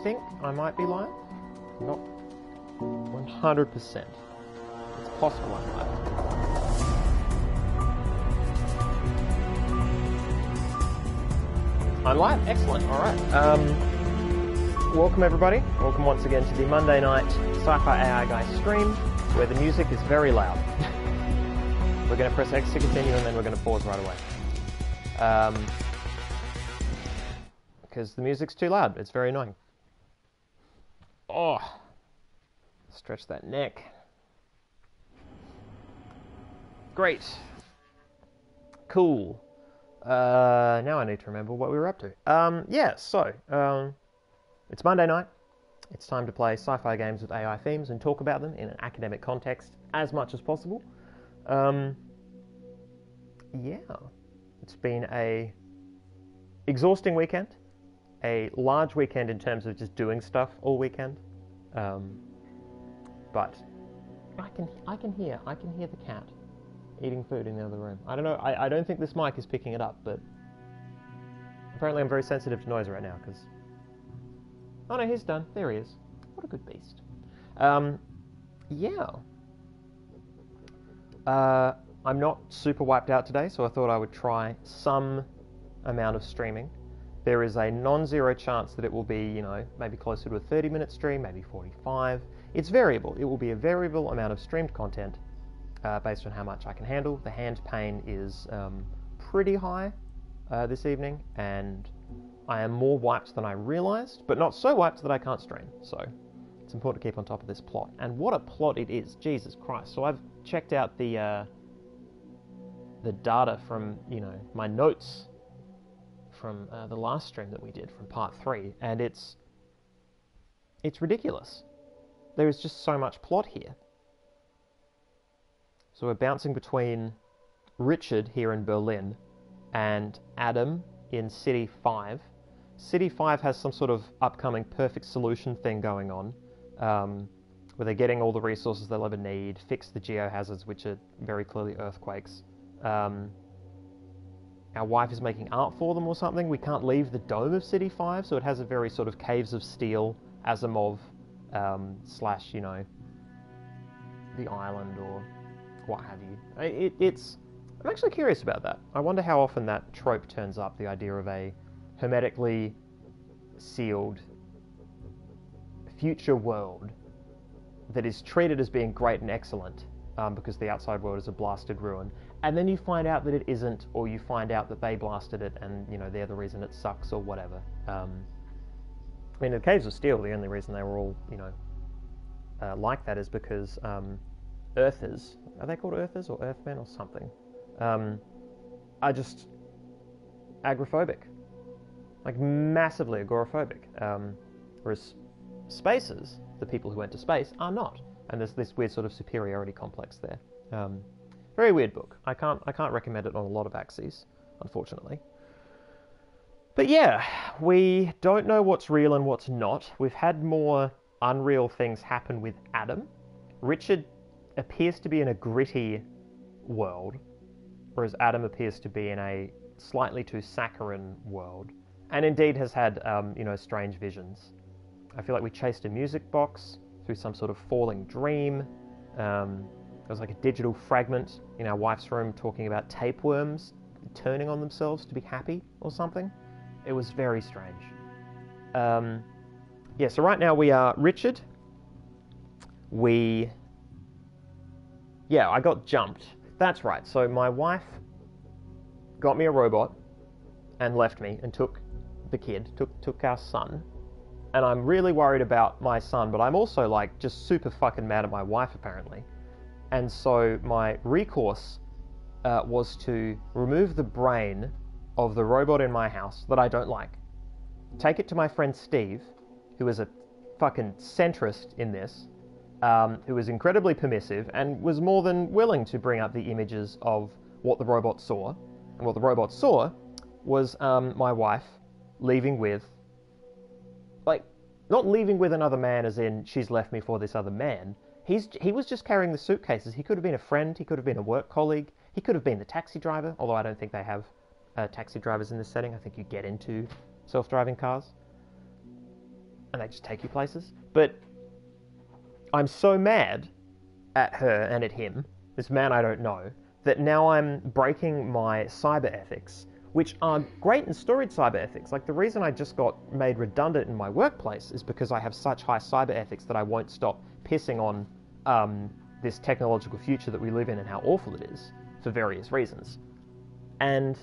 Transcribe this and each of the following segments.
think I might be live. Not 100%. It's possible I'm live. I'm live. Excellent. All right. Welcome everybody. Welcome once again to the Monday night SciFiAIguy stream, where the music is very loud. We're going to press X to continue, and then we're going to pause right away. Because the music's too loud. It's very annoying. Oh, stretch that neck. Great. Cool. Now I need to remember what we were up to. It's Monday night. It's time to play sci-fi games with AI themes and talk about them in an academic context as much as possible. It's been a exhausting weekend. A large weekend in terms of just doing stuff all weekend. But I can hear the cat eating food in the other room. I don't know, I don't think this mic is picking it up, but apparently I'm very sensitive to noise right now, because... Oh no, he's done. There he is. What a good beast. I'm not super wiped out today, so I thought I would try some amount of streaming. There is a non-zero chance that it will be, you know, maybe closer to a 30-minute stream, maybe 45. It's variable. It will be a variable amount of streamed content based on how much I can handle. The hand pain is pretty high this evening, and I am more wiped than I realized, but not so wiped that I can't stream. So it's important to keep on top of this plot. And what a plot it is, Jesus Christ. So I've checked out the data from, you know, my notes from the last stream that we did from part 3, and it's ridiculous. There is just so much plot here. So we're bouncing between Richard here in Berlin and Adam in City 5. City 5 has some sort of upcoming perfect solution thing going on, where they're getting all the resources they'll ever need, fix the geohazards, which are very clearly earthquakes. Our wife is making art for them or something. We can't leave the dome of City 5, so it has a very sort of Caves of Steel, Asimov, slash, you know, the island or what have you. I'm actually curious about that. I wonder how often that trope turns up, the idea of a hermetically sealed future world that is treated as being great and excellent because the outside world is a blasted ruin. And then you find out that it isn't, or you find out that they blasted it and, you know, they're the reason it sucks or whatever. I mean, the Caves of Steel, the only reason they were all, you know, like that is because Earthers, are they called Earthers or Earthmen or something, are just agoraphobic. Like, massively agoraphobic. Whereas spacers, the people who went to space, are not. And there's this weird sort of superiority complex there. Very weird book. I can't recommend it on a lot of axes, unfortunately. But yeah, we don't know what's real and what's not. We've had more unreal things happen with Adam. Richard appears to be in a gritty world, whereas Adam appears to be in a slightly too saccharine world, and indeed has had, you know, strange visions. I feel like we chased a music box through some sort of falling dream. There was like a digital fragment in our wife's room talking about tapeworms turning on themselves to be happy or something. It was very strange. So right now we are Richard. I got jumped. That's right. So my wife got me a robot and left me and took the kid, took our son. And I'm really worried about my son, but I'm also like just super fucking mad at my wife apparently. And so my recourse was to remove the brain of the robot in my house that I don't like, take it to my friend Steve, who is a fucking centrist in this, who was incredibly permissive and was more than willing to bring up the images of what the robot saw. And what the robot saw was my wife leaving with, like, not leaving with another man as in she's left me for this other man. He was just carrying the suitcases. He could have been a friend, he could have been a work colleague, he could have been the taxi driver, although I don't think they have taxi drivers in this setting. I think you get into self-driving cars. and they just take you places. But I'm so mad at her and at him, this man I don't know, that now I'm breaking my cyber ethics, which are great in storied cyber ethics. Like, the reason I just got made redundant in my workplace is because I have such high cyber ethics that I won't stop pissing on this technological future that we live in and how awful it is for various reasons. And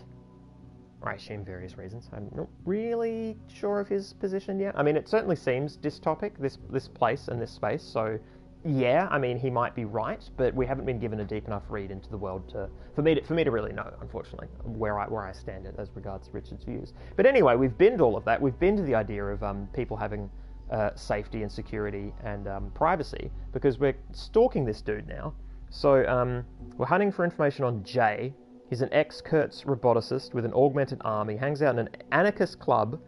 I assume various reasons. I'm not really sure of his position yet. I mean, it certainly seems dystopic, this place and this space, so yeah, I mean, he might be right, but we haven't been given a deep enough read into the world for me to really know, unfortunately, where I stand as regards Richard's views. But anyway, we've binned all of that. We've binned the idea of people having safety and security and privacy, because we're stalking this dude now. So we're hunting for information on Jay. He's an ex-Kurtz roboticist with an augmented arm. He hangs out in an anarchist club,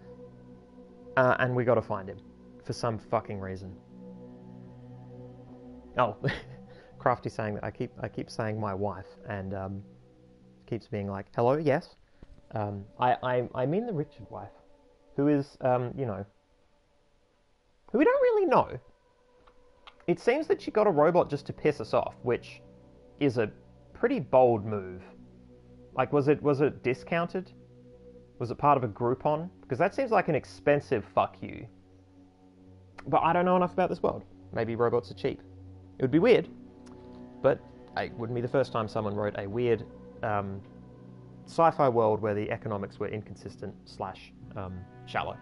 and we got to find him for some fucking reason. Oh, Crafty saying that I keep saying my wife, and keeps being like, hello, yes. I mean the Richard wife, who is you know, who we don't really know. It seems that she got a robot just to piss us off, which is a pretty bold move. Like, was it discounted? Was it part of a Groupon? Because that seems like an expensive fuck you. But I don't know enough about this world. Maybe robots are cheap. It would be weird, but it wouldn't be the first time someone wrote a weird sci-fi world where the economics were inconsistent / shallow.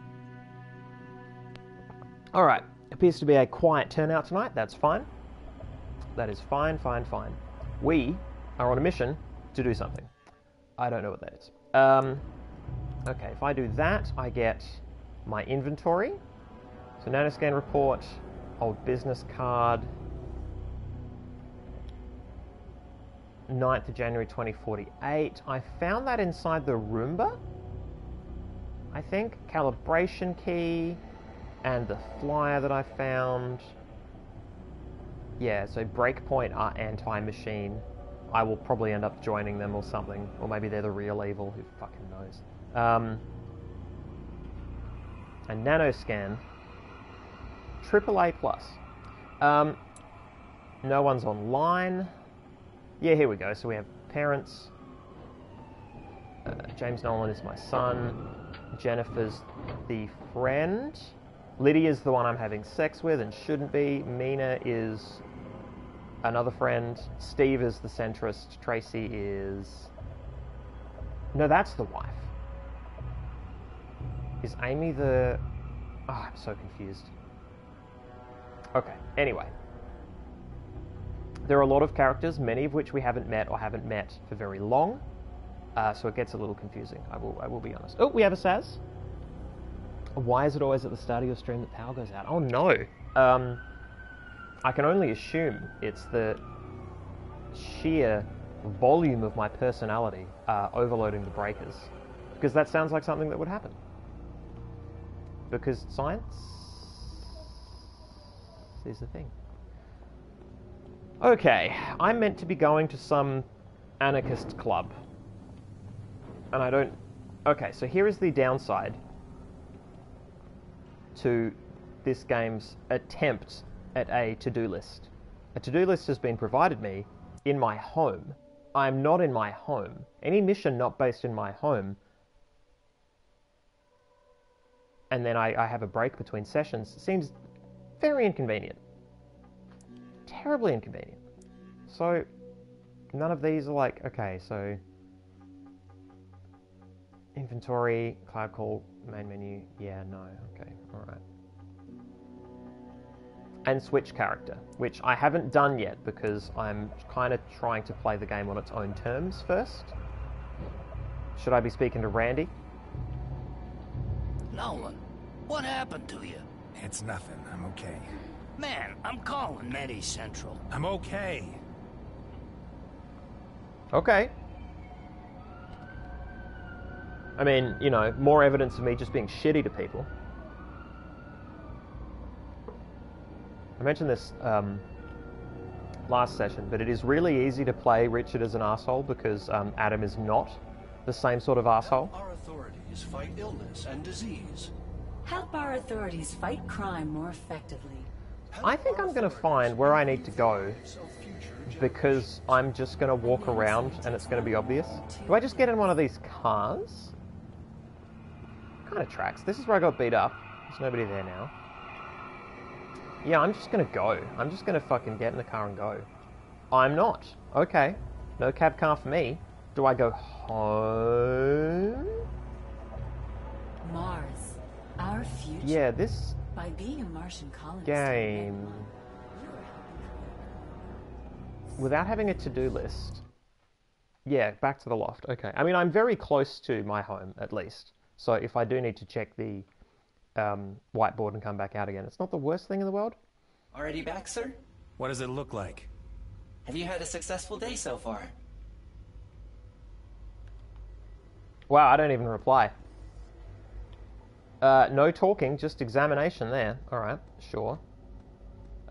Alright, appears to be a quiet turnout tonight. That's fine. That is fine. We are on a mission to do something. I don't know what that is. Okay, if I do that, I get my inventory. So nanoscan report, old business card, 9th of January 2048. I found that inside the Roomba, I think. Calibration key and the flyer that I found. Yeah, so Breakpoint are anti-machine. I will probably end up joining them or something. Or maybe they're the real evil, who fucking knows. A nanoscan. AAA+. No one's online. Yeah, here we go. So we have parents. James Nolan is my son. Jennifer's the friend. Lydia's the one I'm having sex with and shouldn't be. Mina is another friend. Steve is the centrist. Tracy is... No, that's the wife. Is Amy the... Oh, I'm so confused. Okay, anyway. There are a lot of characters, many of which we haven't met or haven't met for very long, so it gets a little confusing, I will be honest. Oh, we have a Saz. Why is it always at the start of your stream that power goes out? Oh no. I can only assume it's the sheer volume of my personality overloading the breakers, because that sounds like something that would happen. Because science is a thing. Okay, I'm meant to be going to some anarchist club. And I don't... Okay, so here is the downside to this game's attempt at a to-do list. A to-do list has been provided me in my home. I'm not in my home. Any mission not based in my home, and then I have a break between sessions, seems very inconvenient. Terribly inconvenient. So, none of these are like, okay, so... Inventory, cloud call, main menu, yeah, no, okay, alright. And switch character, which I haven't done yet because I'm kind of trying to play the game on its own terms first. Should I be speaking to Randy? Nolan, what happened to you? It's nothing, I'm okay. Man, I'm calling Medi Central. I'm okay. Okay. I mean, you know, more evidence of me just being shitty to people. I mentioned this last session, but it is really easy to play Richard as an asshole because Adam is not the same sort of asshole. Our authorities fight illness and disease. Help our authorities fight crime more effectively. I think I'm going to find where I need to go because I'm just going to walk around and it's going to be obvious. Do I just get in one of these cars? Kind of tracks. This is where I got beat up. There's nobody there now. Yeah, I'm just going to go. I'm just going to fucking get in the car and go. I'm not. Okay. No cab car for me. Do I go home? Mars, our future. Yeah, this By being a Martian colonist, game, you are helping. without having a to-do list. Yeah, back to the loft. Okay. I mean, I'm very close to my home, at least. So if I do need to check the whiteboard and come back out again, it's not the worst thing in the world. Already back, sir? What does it look like? Have you had a successful day so far? Wow, I don't even reply. No talking, just examination there. Alright, sure.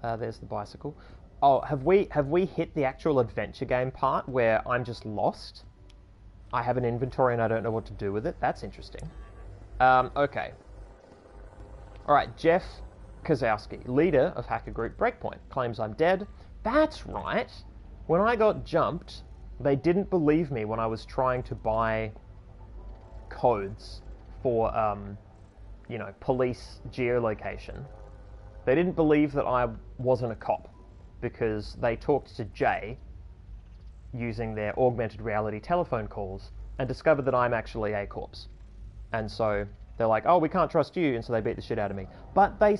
There's the bicycle. Oh, have we hit the actual adventure game part where I'm just lost? I have an inventory and I don't know what to do with it? That's interesting. Okay. Alright, Jeff Kozowski, leader of hacker group Breakpoint, claims I'm dead. That's right. When I got jumped, they didn't believe me when I was trying to buy codes for, you know, police geolocation. They didn't believe that I wasn't a cop because they talked to Jay using their augmented reality telephone calls and discovered that I'm actually a corpse. And so they're like, oh, we can't trust you, and so they beat the shit out of me. But they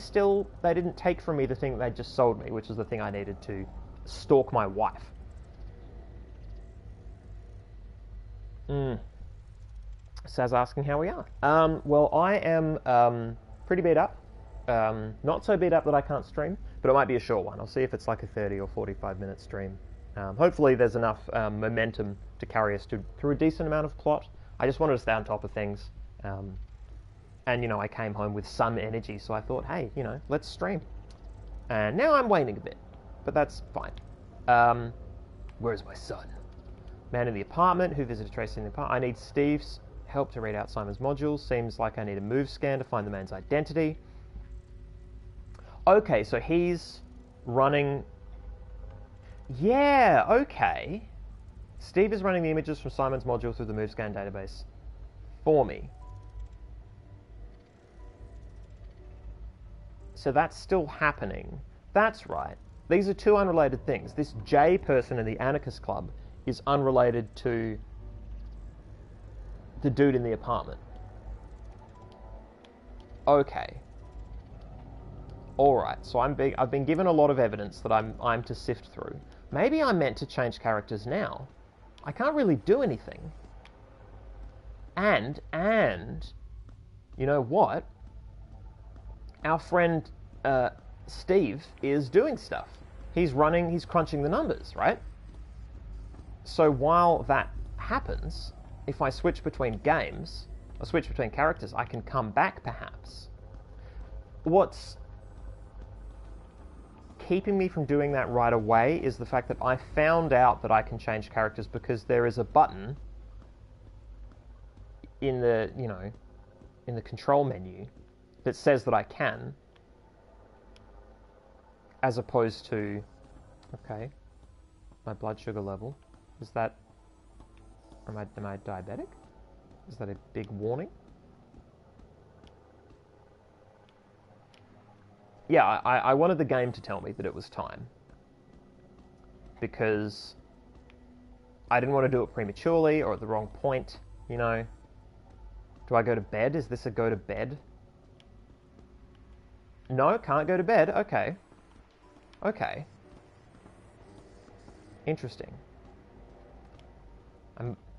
didn't take from me the thing that they just sold me, which is the thing I needed to stalk my wife. Saz asking how we are. Well, I am pretty beat up. Not so beat up that I can't stream, but it might be a short one. I'll see if it's like a 30 or 45 minute stream. Hopefully there's enough momentum to carry us through a decent amount of plot. I just wanted to stay on top of things. And, you know, I came home with some energy, so I thought, hey, you know, let's stream. And now I'm waning a bit, but that's fine. Where's my son? Man in the apartment, who visited Tracy in the apartment. I need Steve's help to read out Simon's modules. Seems like I need a move scan to find the man's identity. Okay, so he's running... Yeah, okay. Steve is running the images from Simon's module through the move scan database for me. So that's still happening. That's right. These are two unrelated things. This J person in the Anarchist Club is unrelated to the dude in the apartment. Okay. Alright, so I've been given a lot of evidence that I'm to sift through. Maybe I'm meant to change characters now. I can't really do anything. And, you know what? Our friend Steve is doing stuff. He's crunching the numbers, right? So while that happens, if I switch between games, or switch between characters, I can come back perhaps. What's keeping me from doing that right away is the fact that I found out that I can change characters because there is a button in the, you know, in the control menu that says that I can, as opposed to, okay, my blood sugar level, is that, am I diabetic? Is that a big warning? Yeah, I wanted the game to tell me that it was time. Because I didn't want to do it prematurely or at the wrong point, you know. Do I go to bed? Is this a go to bed? No, can't go to bed. Okay. Okay. Interesting.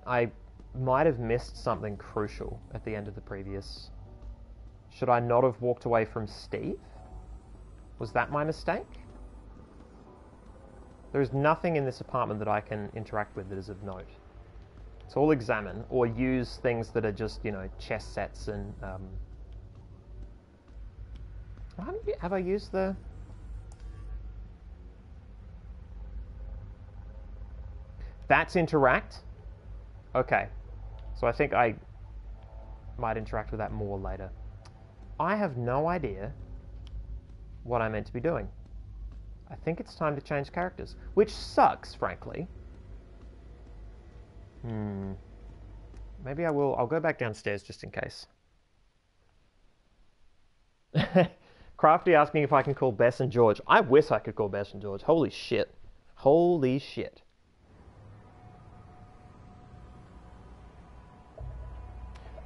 I might have missed something crucial at the end of the previous... Should I not have walked away from Steve? Was that my mistake? There is nothing in this apartment that I can interact with that is of note. It's all examine or use things that are just, you know, chess sets and... Have I used the... That's interact? Okay. So I think I might interact with that more later. I have no idea what I'm meant to be doing. I think it's time to change characters, which sucks, frankly. Maybe I will. I'll go back downstairs just in case. Crafty asking if I can call Bess and George. I wish I could call Bess and George. Holy shit. Holy shit.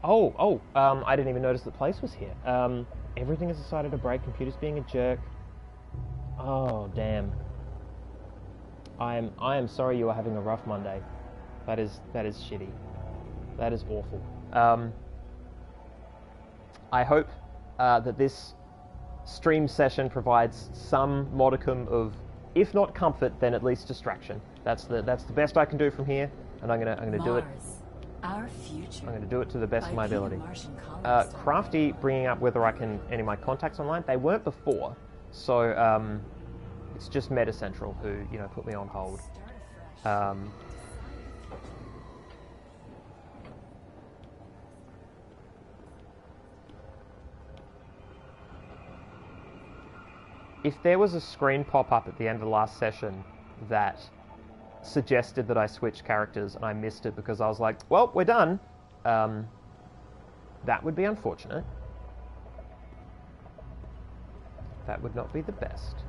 I didn't even notice the place was here. Everything has decided to break. Computer's being a jerk. Oh, damn. I am sorry you are having a rough Monday. That is shitty. That is awful. I hope that this stream session provides some modicum of, if not comfort, then at least distraction. That's the best I can do from here, and I'm gonna do it. Our future. I'm gonna do it to the best of my ability. Colonist Crafty bringing up whether I can any of my contacts online. They weren't before, so it's just Meta Central who put me on hold. If there was a screen pop-up at the end of the last session that suggested that I switch characters and I missed it because I was like, well, we're done, that would be unfortunate. That would not be the best.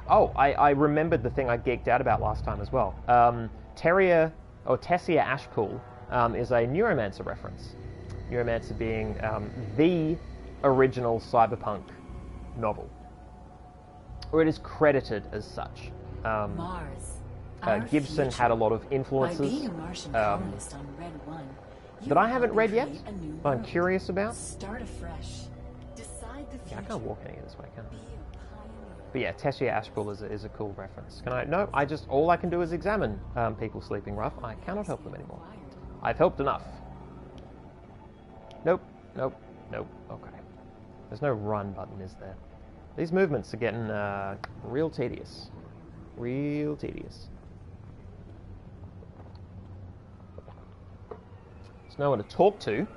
Oh, I remembered the thing I geeked out about last time as well. Tessia Ashpool is a Neuromancer reference. Neuromancer being the original cyberpunk novel. Or it is credited as such. Gibson had a lot of influences By being a Martian colonist on Red 1, that I haven't read yet, create a new but I'm world. curious about. Start afresh. Decide the future. Yeah, I can't walk any this way, can I? Be a pioneer. But yeah, Tessia Ashpool is a cool reference. Can I? No, all I can do is examine people sleeping rough. I cannot help them anymore. I've helped enough. Nope. Okay. There's no run button, is there? These movements are getting real tedious. Real tedious. There's no one to talk to.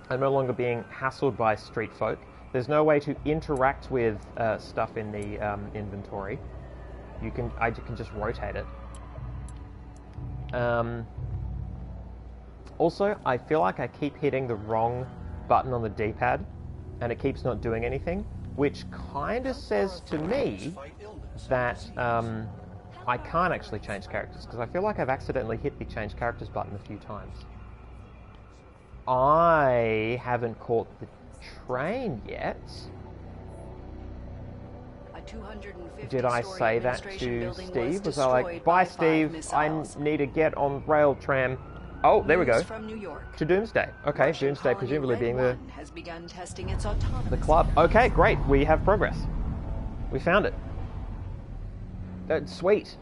I'm no longer being hassled by street folk. There's no way to interact with stuff in the inventory. I can just rotate it. Also, I feel like I keep hitting the wrong button on the D-pad, and it keeps not doing anything, which kind of says to me that I can't actually change characters, because I feel like I've accidentally hit the change characters button a few times. I haven't caught the train yet. Did I say that to Steve? Was I like, bye Steve, I need to get on rail tram. Oh, there we go. From New York. To Doomsday. Okay, Russian Doomsday colony presumably Red being the 1 has begun testing its autonomous club. Okay, great. We have progress. We found it. Sweet.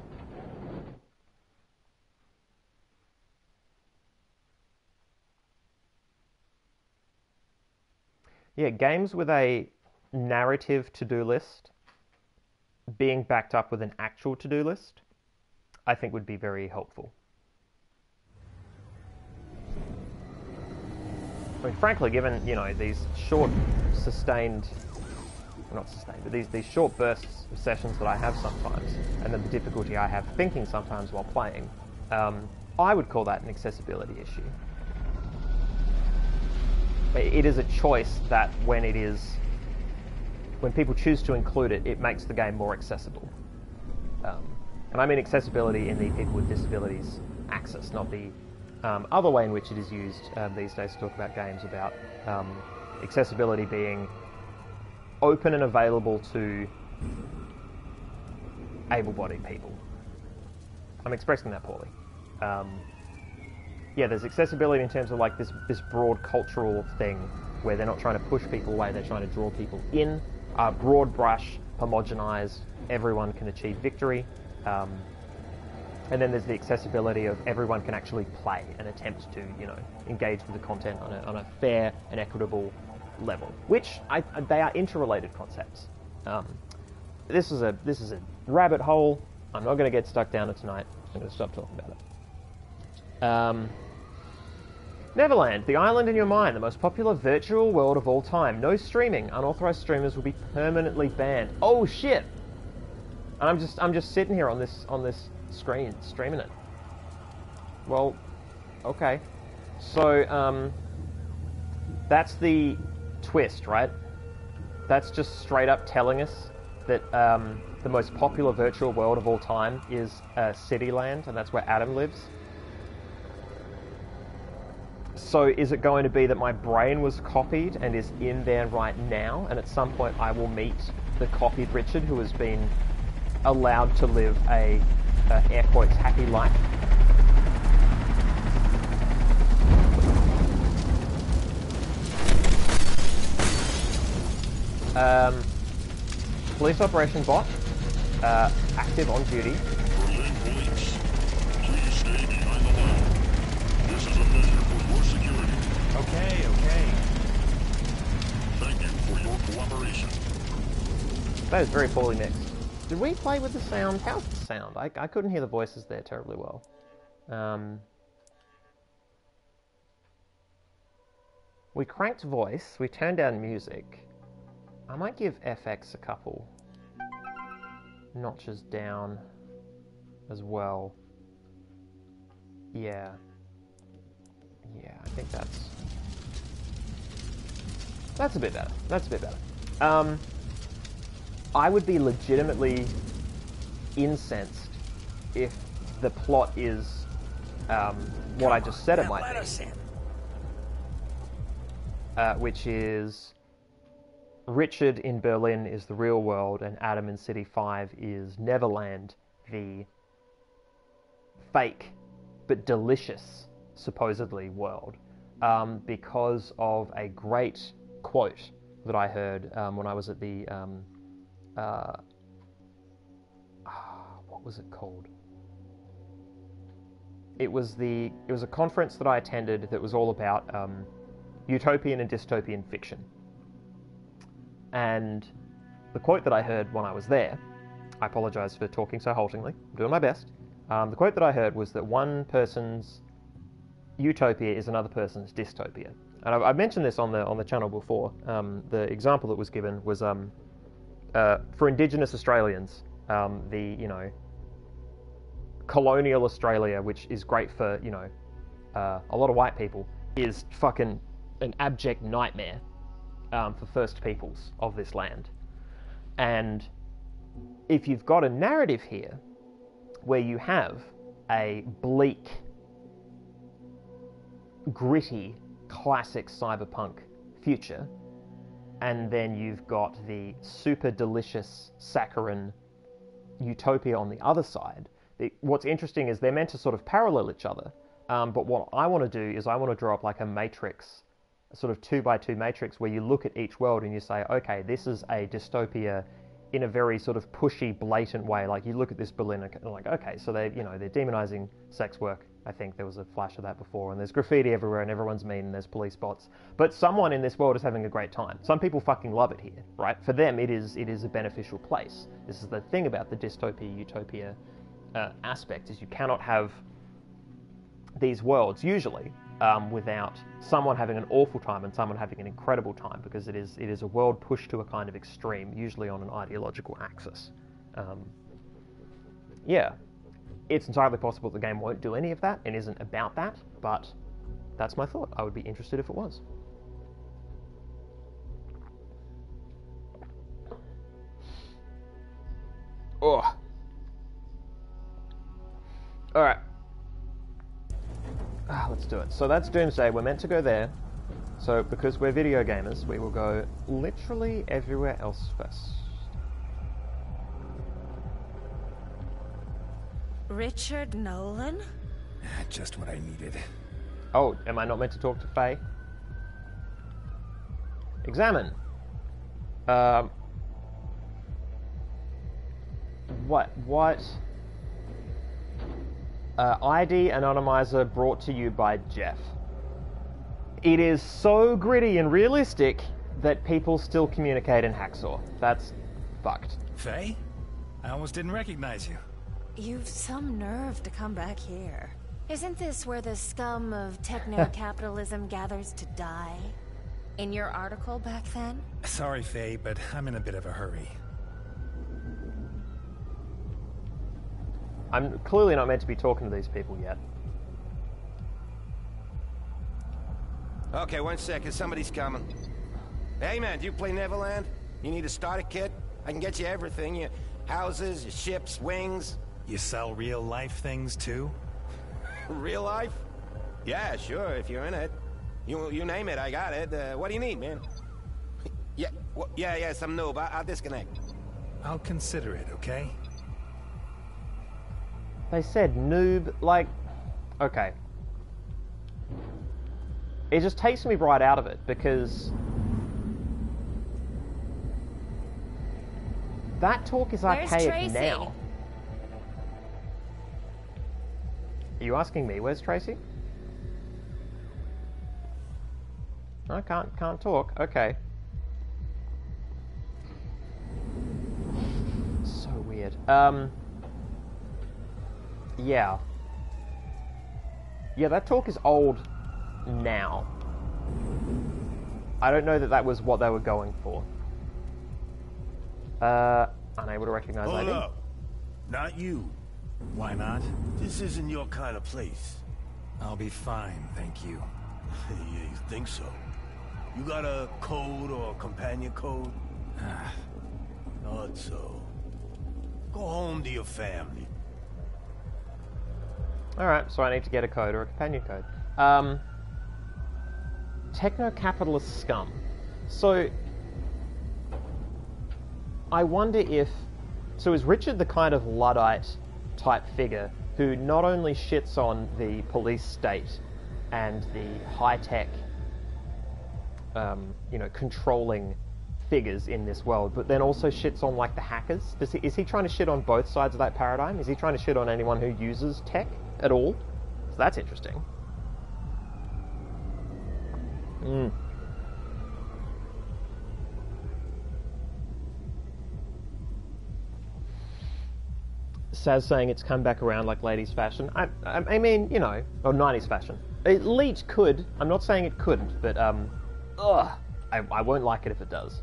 Yeah, games with a narrative to-do list being backed up with an actual to-do list, I think would be very helpful. I mean, frankly, given, these short, these short bursts of sessions that I have sometimes, and then the difficulty I have thinking sometimes while playing, I would call that an accessibility issue. It is a choice that when people choose to include it, it makes the game more accessible. And I mean accessibility in the people with disabilities axis, not the other way in which it is used these days to talk about games about accessibility being open and available to able-bodied people. I'm expressing that poorly. Yeah, there's accessibility in terms of like this broad cultural thing where they're not trying to push people away, they're trying to draw people in, broad brush, homogenized, everyone can achieve victory. And then there's the accessibility of everyone can actually play and attempt to, engage with the content on a fair and equitable level, which they are interrelated concepts. This is a rabbit hole. I'm not going to get stuck down it tonight. I'm going to stop talking about it. Neverland, the island in your mind, the most popular virtual world of all time. No streaming. Unauthorized streamers will be permanently banned. Oh shit! And I'm just sitting here on this screen streaming it. Well, okay. So that's the twist, right? That's just straight up telling us that the most popular virtual world of all time is Cityland, and that's where Adam lives. So is it going to be that my brain was copied and is in there right now, and at some point I will meet the copied Richard who has been allowed to live a air quotes happy life? Police operation bot, active on duty. Berlin Police, please stay behind the line. This is a measure for your security. Okay. Thank you for your cooperation. That is very poorly mixed. Did we play with the sound? How's the sound? I couldn't hear the voices there terribly well. We cranked voice, we turned down music. I might give FX a couple notches down as well. Yeah, I think that's a bit better. That's a bit better. I would be legitimately incensed if the plot is what I just said it might be. Which is Richard in Berlin is the real world, and Adam in City 5 is Neverland, the fake but delicious, supposedly, world, because of a great quote that I heard when I was at the what was it called? It was a conference that I attended that was all about utopian and dystopian fiction. And the quote that I heard when I was there, I apologise for talking so haltingly, I'm doing my best. The quote that I heard was that one person's utopia is another person's dystopia. And I've mentioned this on the channel before. The example that was given was for Indigenous Australians, the colonial Australia, which is great for a lot of white people, is fucking an abject nightmare for First Peoples of this land. And if you've got a narrative here where you have a bleak, gritty, classic cyberpunk future, and then you've got the super delicious saccharine utopia on the other side, what's interesting is they're meant to sort of parallel each other, but what I want to do is I want to draw up like a matrix, a sort of 2x2 matrix, where you look at each world and you say, okay, this is a dystopia in a very sort of pushy, blatant way. Like you look at this Berlin and like, okay, so they're demonizing sex work. I think there was a flash of that before, and there's graffiti everywhere and everyone's mean and there's police bots. But someone in this world is having a great time. Some people fucking love it here, right? For them, it is a beneficial place. This is the thing about the dystopia, utopia aspect, is you cannot have these worlds, usually, without someone having an awful time and someone having an incredible time, because it is a world pushed to a kind of extreme, usually on an ideological axis. Yeah, it's entirely possible the game won't do any of that and isn't about that, but that's my thought. I would be interested if it was. Oh. Alright. Let's do it. So that's Doomsday. We're meant to go there. So because we're video gamers, we will go literally everywhere else first. Richard Nolan? Just what I needed. Oh, am I not meant to talk to Faye? Examine. What? ID Anonymizer brought to you by Jeff. It is so gritty and realistic that people still communicate in Hacksaw. That's fucked. Faye? I almost didn't recognize you. You've some nerve to come back here. Isn't this where the scum of techno-capitalism gathers to die? In your article back then? Sorry, Faye, but I'm in a bit of a hurry. I'm clearly not meant to be talking to these people yet. Okay, 1 second. Somebody's coming. Hey, man, do you play Neverland? You need a starter kit? I can get you everything. Your houses, your ships, wings. You sell real-life things, too? Real life? Yeah, sure, if you're in it. You name it, I got it. What do you need, man? Yeah, yeah, some noob. I'll disconnect. I'll consider it, okay? They said noob, like... Okay. It just takes me right out of it, because... that talk is Where's archaic Tracy? now. Are you asking me, where's Tracy? I can't talk. Okay. So weird. Yeah. Yeah, that talk is old now. I don't know that was what they were going for. Unable to recognize Hold ID. up. Not you. Why not? This isn't your kind of place. I'll be fine, thank you. Yeah, you think so? You got a code or a companion code? Not so. Go home to your family. Alright, so I need to get a code or a companion code. Techno-capitalist scum. So, I wonder if... So is Richard the kind of Luddite type figure who not only shits on the police state and the high-tech, controlling figures in this world, but then also shits on, like, the hackers? Is he trying to shit on both sides of that paradigm? Is he trying to shit on anyone who uses tech at all? So that's interesting. Saz saying it's come back around like ladies' fashion. I mean, or 90s fashion. Elite could. I'm not saying it couldn't, but I won't like it if it does.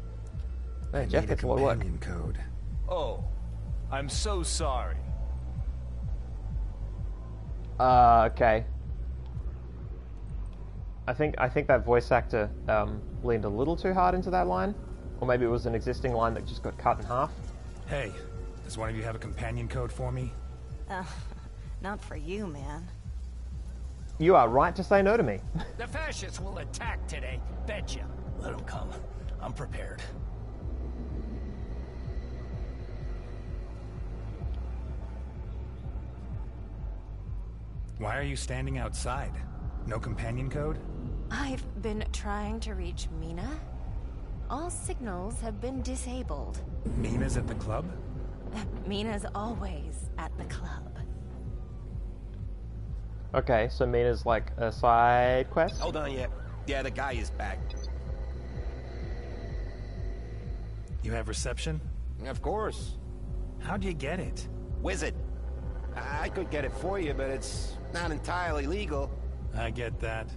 Man, Jeff gets a lot of work. Companion code. Oh, I'm so sorry. Okay. I think that voice actor leaned a little too hard into that line, or maybe it was an existing line that just got cut in half. Hey, does one of you have a companion code for me? Not for you, man. You are right to say no to me. The fascists will attack today, betcha. Let them come. I'm prepared. Why are you standing outside? No companion code? I've been trying to reach Mina. All signals have been disabled. Mina's at the club? Mina's always at the club. Okay, so Mina's like a side quest? Hold on, yeah, the guy is back. You have reception? Of course. How'd you get it? Wizard. I could get it for you, but it's not entirely legal. I get that.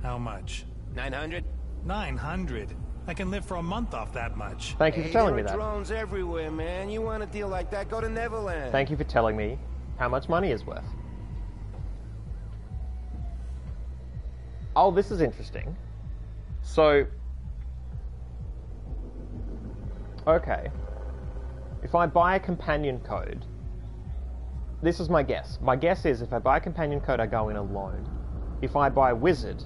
How much? 900? 900? I can live for a month off that much. Thank you for telling me there that. are drones everywhere, man. You want a deal like that, go to Neverland. Thank you for telling me how much money is worth. Oh, this is interesting. So... okay. If I buy a companion code... This is my guess. My guess is if I buy a companion code, I go in alone. If I buy Wizard,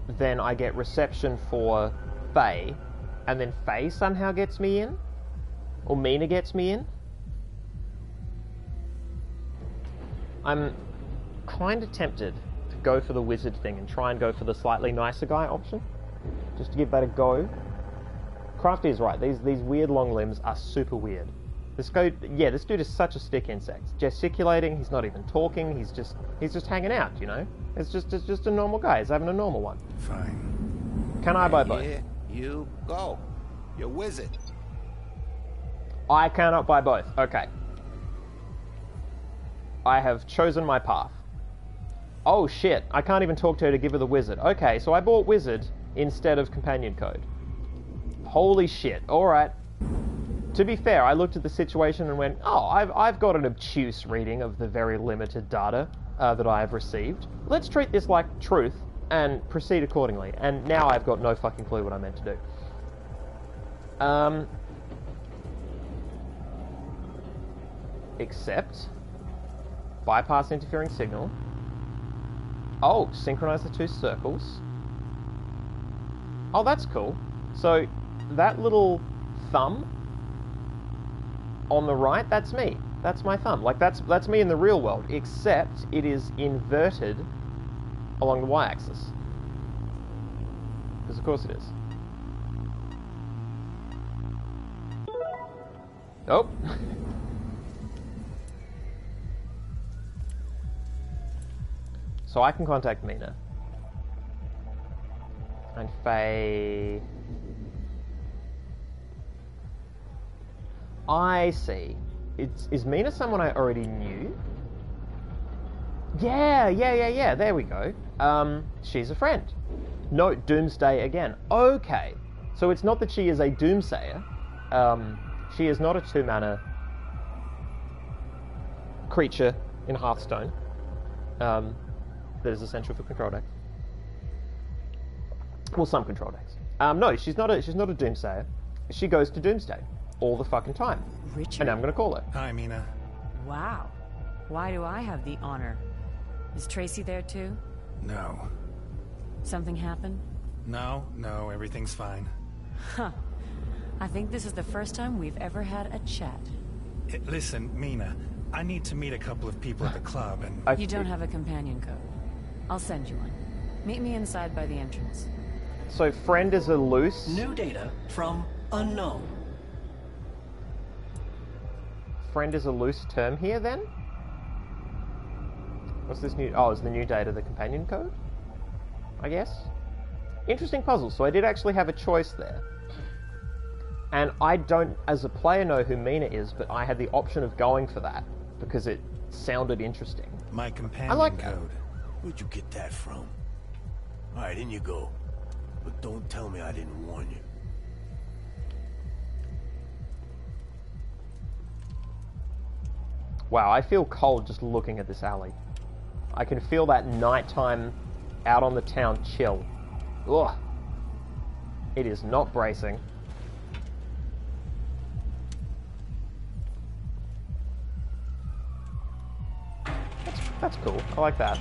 then I get reception for Faye, and then Faye somehow gets me in? Or Mina gets me in? I'm kind of tempted to go for the Wizard thing and try and go for the slightly nicer guy option. Just to give that a go. Crafty is right. These weird long limbs are super weird. This dude is such a stick insect. Gesticulating, he's not even talking, he's just hanging out, It's just a normal guy, he's having a normal one. Fine. Can I buy both? Here you go. You're Wizard. I cannot buy both. Okay. I have chosen my path. Oh shit, I can't even talk to her to give her the wizard. Okay, so I bought wizard instead of companion code. Holy shit, alright. To be fair, I looked at the situation and went, oh, I've got an obtuse reading of the very limited data that I have received. Let's treat this like truth and proceed accordingly. And now I've got no fucking clue what I meant to do. Except bypass interfering signal. Oh, synchronize the two circles. Oh, that's cool. So that little thumb on the right, that's me. That's my thumb. Like that's me in the real world, except it is inverted along the y-axis. Because of course it is. Oh. So I can contact Mina. And Faye... I see. Is Mina someone I already knew? Yeah, there we go. She's a friend. No, Doomsday again. Okay. So it's not that she is a Doomsayer. She is not a 2-mana creature in Hearthstone. That is essential for control decks. Well, some control decks. No, she's not a Doomsayer. She goes to Doomsday all the fucking time. Richard? And I'm gonna call her. Hi, Mina. Wow. Why do I have the honor? Is Tracy there too? No. Something happened? No, everything's fine. Huh. I think this is the first time we've ever had a chat. Listen, Mina, I need to meet a couple of people at the club and... You don't have a companion code. I'll send you one. Meet me inside by the entrance. So friend is a loose... New data from unknown. Friend is a loose term here, then? What's this new... Oh, is the new data the companion code? I guess? Interesting puzzle. So I did actually have a choice there. And I don't, as a player, know who Mina is, but I had the option of going for that because it sounded interesting. My companion I like code. Where'd you get that from? Alright, in you go. But don't tell me I didn't warn you. Wow, I feel cold just looking at this alley. I can feel that nighttime out on the town chill. Ugh. It is not bracing. That's cool. I like that.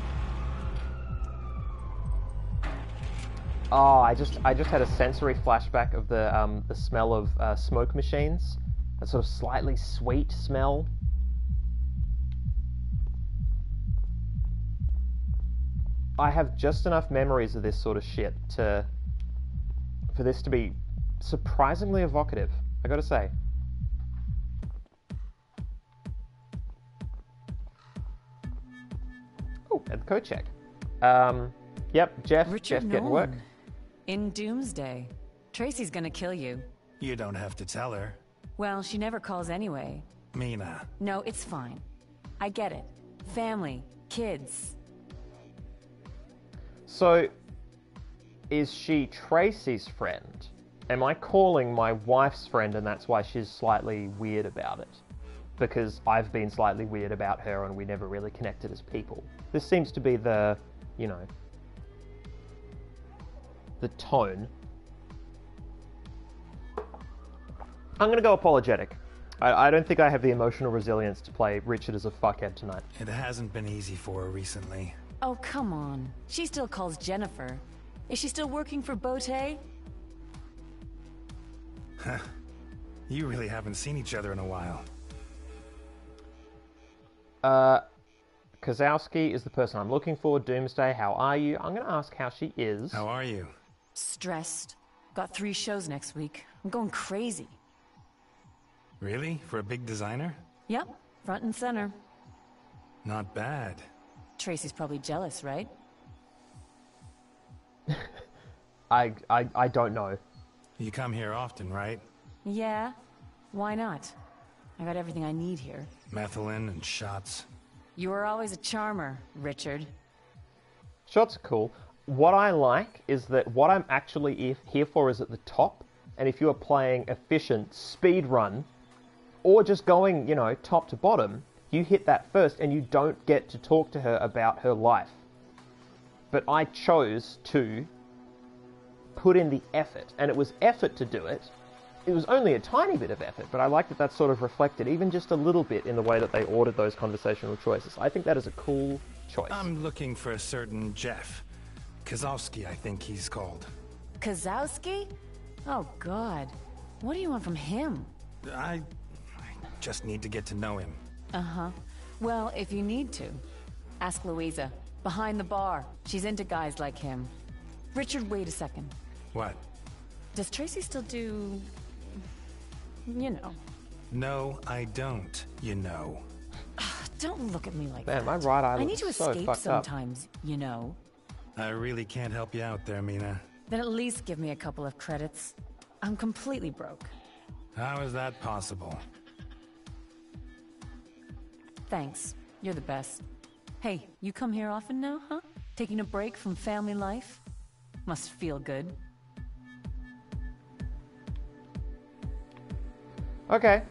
Oh, I just had a sensory flashback of the smell of smoke machines. That sort of slightly sweet smell. I have just enough memories of this sort of shit for this to be surprisingly evocative, I gotta say. Oh, and the code check. Yep, Jeff getting work. In Doomsday. Tracy's gonna kill you. You don't have to tell her. Well, she never calls anyway. Mina. No, it's fine. I get it. Family, kids. So, is she Tracy's friend? Am I calling my wife's friend and that's why she's slightly weird about it? Because I've been slightly weird about her and we never really connected as people. This seems to be the, you know, the tone. I'm gonna go apologetic. I don't think I have the emotional resilience to play Richard as a fuckhead tonight. It hasn't been easy for her recently. Oh, come on. She still calls Jennifer. Is she still working for Bote? Huh. You really haven't seen each other in a while. Kozowski is the person I'm looking for. Doomsday, how are you? I'm gonna ask how she is. How are you? Stressed. Got 3 shows next week. I'm going crazy. Really? For a big designer? Yep, front and center. Not bad. Tracy's probably jealous, right? I don't know. You come here often, right? Yeah. Why not? I got everything I need here. Methylene and shots. You were always a charmer, Richard. Shots are cool. What I like is that what I'm actually here for is at the top, and if you are playing efficient speed run, or just going, you know, top to bottom, you hit that first and you don't get to talk to her about her life. But I chose to put in the effort, and it was effort to do it. It was only a tiny bit of effort, but I like that that's sort of reflected even just a little bit in the way that they ordered those conversational choices. I think that is a cool choice. I'm looking for a certain Jeff. Kozowski, I think he's called. Kozowski? Oh, God. What do you want from him? I just need to get to know him. Uh-huh. Well, if you need to, ask Louisa. Behind the bar. She's into guys like him. Richard, wait a second. What? Does Tracy still do... you know? No, I don't, you know. Don't look at me like Man, that. my right eye I need to looks so escape fucked up. sometimes, you know? I really can't help you out there, Mina. Then at least give me a couple of credits. I'm completely broke. How is that possible? Thanks. You're the best. Hey, you come here often now, huh? Taking a break from family life? Must feel good. Okay.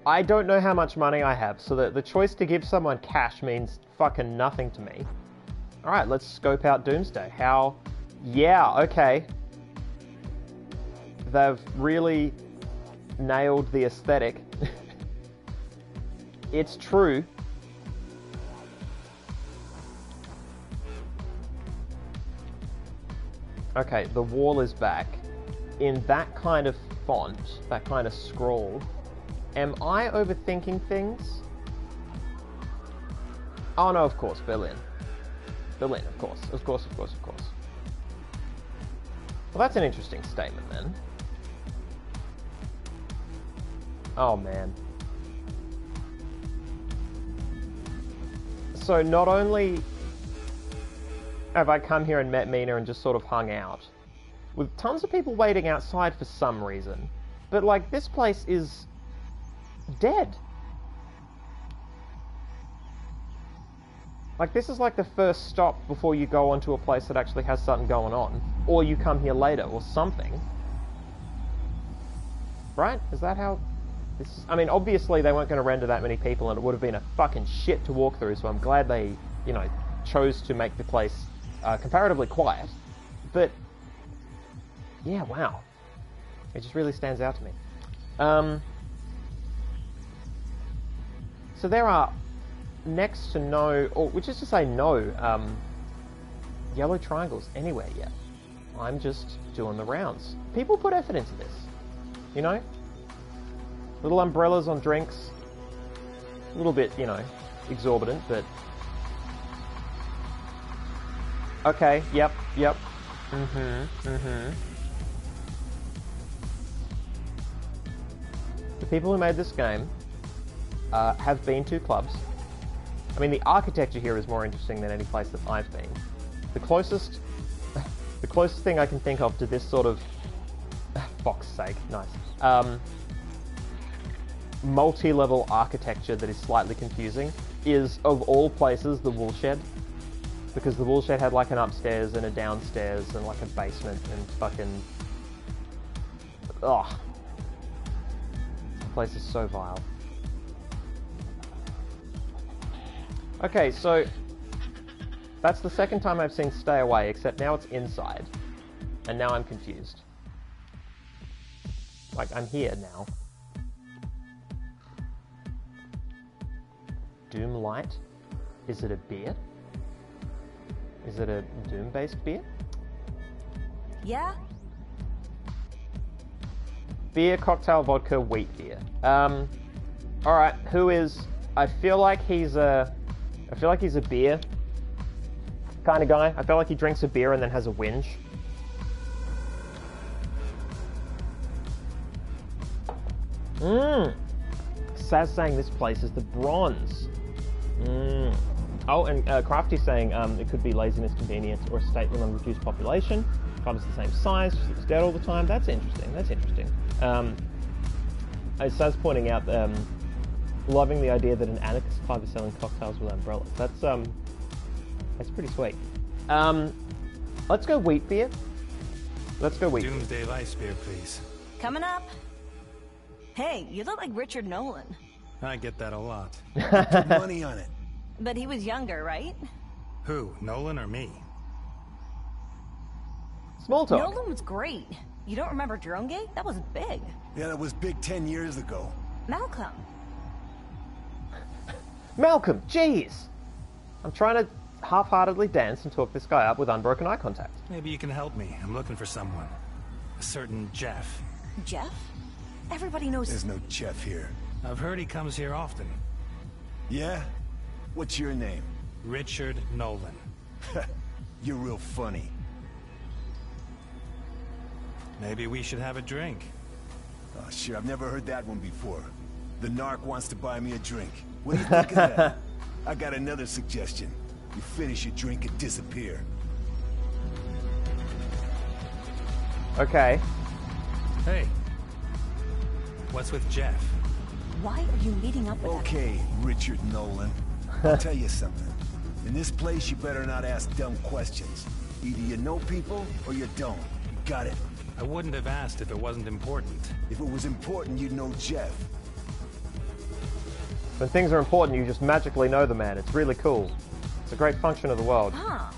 I don't know how much money I have, so the choice to give someone cash means fucking nothing to me. Alright, let's scope out Doomsday. How... yeah, okay. They've really nailed the aesthetic. It's true. Okay, the wall is back. In that kind of font, that kind of scroll, am I overthinking things? Oh no, of course, Berlin. Berlin, of course. Of course, of course, of course. Well, that's an interesting statement then. Oh man. So not only have I come here and met Mina and just sort of hung out, with tons of people waiting outside for some reason, but like this place is dead. Like this is like the first stop before you go onto a place that actually has something going on, or you come here later or something. Right? Is that how this is? I mean, obviously they weren't going to render that many people and it would have been a fucking shit to walk through, so I'm glad they, you know, chose to make the place comparatively quiet. But yeah, wow. It just really stands out to me. So there are next to no, or which is to say no, yellow triangles anywhere yet. I'm just doing the rounds. People put effort into this, you know? Little umbrellas on drinks. A little bit, you know, exorbitant, but... okay, yep. The people who made this game have been to clubs. I mean, the architecture here is more interesting than any place that I've been. The closest thing I can think of to this sort of, fuck's sake, nice, multi-level architecture that is slightly confusing is, of all places, the Woolshed. Because the Woolshed had like an upstairs and a downstairs and like a basement and fucking... ugh. The place is so vile. Okay, so that's the second time I've seen Stay Away, except now it's inside. And now I'm confused. Like, I'm here now. Doom Light? Is it a beer? Is it a Doom-based beer? Yeah? Beer, cocktail, vodka, wheat beer. Alright, who is... I feel like he's a beer kind of guy. I feel like he drinks a beer and then has a whinge. Saz saying this place is the Bronze. Oh, and Crafty saying it could be laziness, convenience, or a state with unreduced population. Club is the same size, just looks dead all the time. That's interesting. That's interesting. As Saz pointing out, loving the idea that an anarchist club is selling cocktails with umbrellas. That's That's pretty sweet. Let's go wheat beer. Let's go wheat beer. Doomsday Vice beer, please. Coming up. Hey, you look like Richard Nolan. I get that a lot. Put money on it. But he was younger, right? Who, Nolan or me? Small talk. Nolan was great. You don't remember Drone Gate? That was big. Yeah, that was big 10 years ago. Malcolm. Malcolm, jeez! I'm trying to half-heartedly dance and talk this guy up with unbroken eye contact. Maybe you can help me. I'm looking for someone. A certain Jeff. Jeff? Everybody knows... There's no Jeff here. I've heard he comes here often. Yeah? What's your name? Richard Nolan. You're real funny. Maybe we should have a drink. Oh, sure, I've never heard that one before. The narc wants to buy me a drink. What do you think of that? I got another suggestion. You finish your drink and disappear. Okay. Hey. What's with Jeff? Why are you meeting up with Okay, Richard Nolan. I'll tell you something. In this place, you better not ask dumb questions. Either you know people, or you don't. You got it? I wouldn't have asked if it wasn't important. If it was important, you'd know Jeff. When things are important, you just magically know the man. It's really cool. It's a great function of the world. Huh.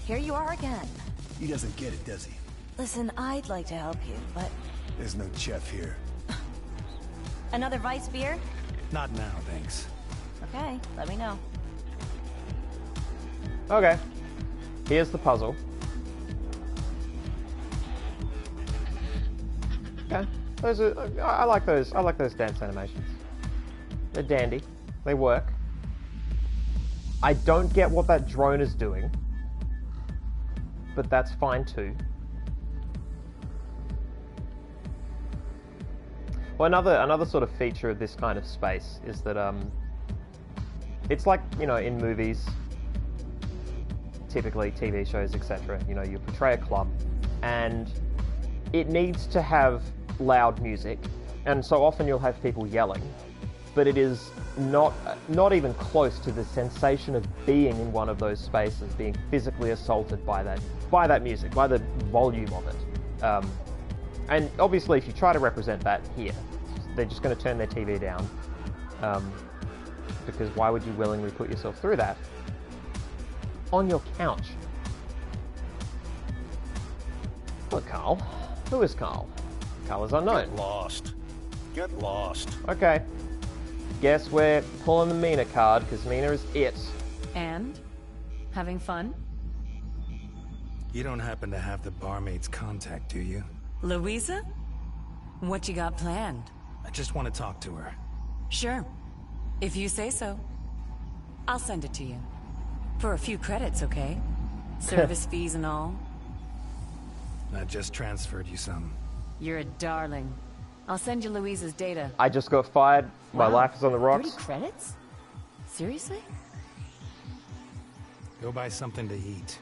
Here you are again. He doesn't get it, does he? Listen, I'd like to help you, but... There's no Jeff here. Another Vice beer? Not now, thanks. Okay, let me know. Okay. Here's the puzzle. Okay. Those are... I like those. I like those dance animations. They're dandy. They work. I don't get what that drone is doing, but that's fine too. Well, another sort of feature of this kind of space is that it's like, you know, in movies, typically TV shows, etc. You know, you portray a club, and it needs to have loud music, and so often you'll have people yelling, but it is not even close to the sensation of being in one of those spaces, being physically assaulted by that music, by the volume of it. And obviously, if you try to represent that here, they're just going to turn their TV down, because why would you willingly put yourself through that on your couch? Look, Carl. Who is Carl? Carl is unknown. Get lost. Get lost. Okay. Guess we're pulling the Mina card, because Mina is it. And? Having fun? You don't happen to have the barmaid's contact, do you? Louisa? What you got planned? I just want to talk to her. Sure. If you say so. I'll send it to you. For a few credits, okay? Service fees and all. I just transferred you some. You're a darling. I'll send you Louisa's data. I just got fired. My life is on the rocks. 30 credits? Seriously? Go buy something to eat.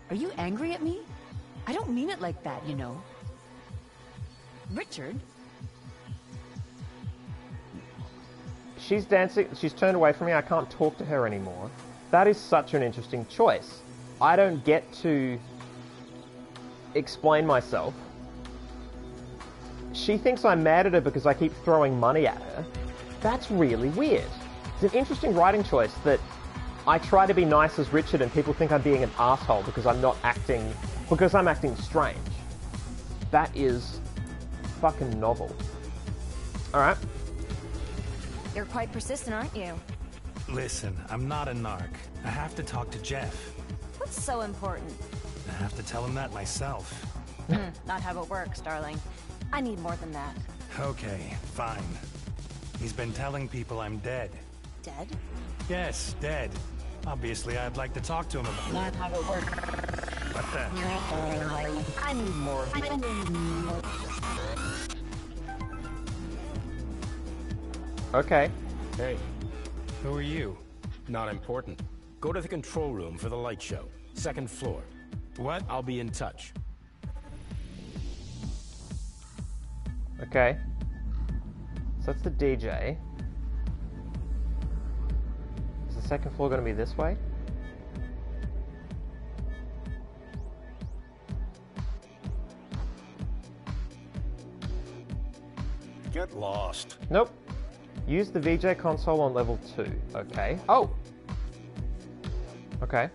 Are you angry at me? I don't mean it like that, you know. Richard? She's dancing. She's turned away from me. I can't talk to her anymore. That is such an interesting choice. I don't get to explain myself. She thinks I'm mad at her because I keep throwing money at her. That's really weird. It's an interesting writing choice that I try to be nice as Richard and people think I'm being an asshole because I'm acting strange. That is fucking novel. Alright. You're quite persistent, aren't you? Listen, I'm not a narc. I have to talk to Jeff. What's so important? I have to tell him that myself. Not how it works, darling. I need more than that. Okay, fine. He's been telling people I'm dead. Dead? Yes, dead. Obviously, I'd like to talk to him about it. Not how it works. What the? I need more. Okay. Hey, Who are you? not important. Go to the control room for the light show. Second floor. What? I'll be in touch. Okay. So that's the DJ. Is the second floor going to be this way? Get lost. Nope. Use the VJ console on level 2. Okay. Oh! Okay.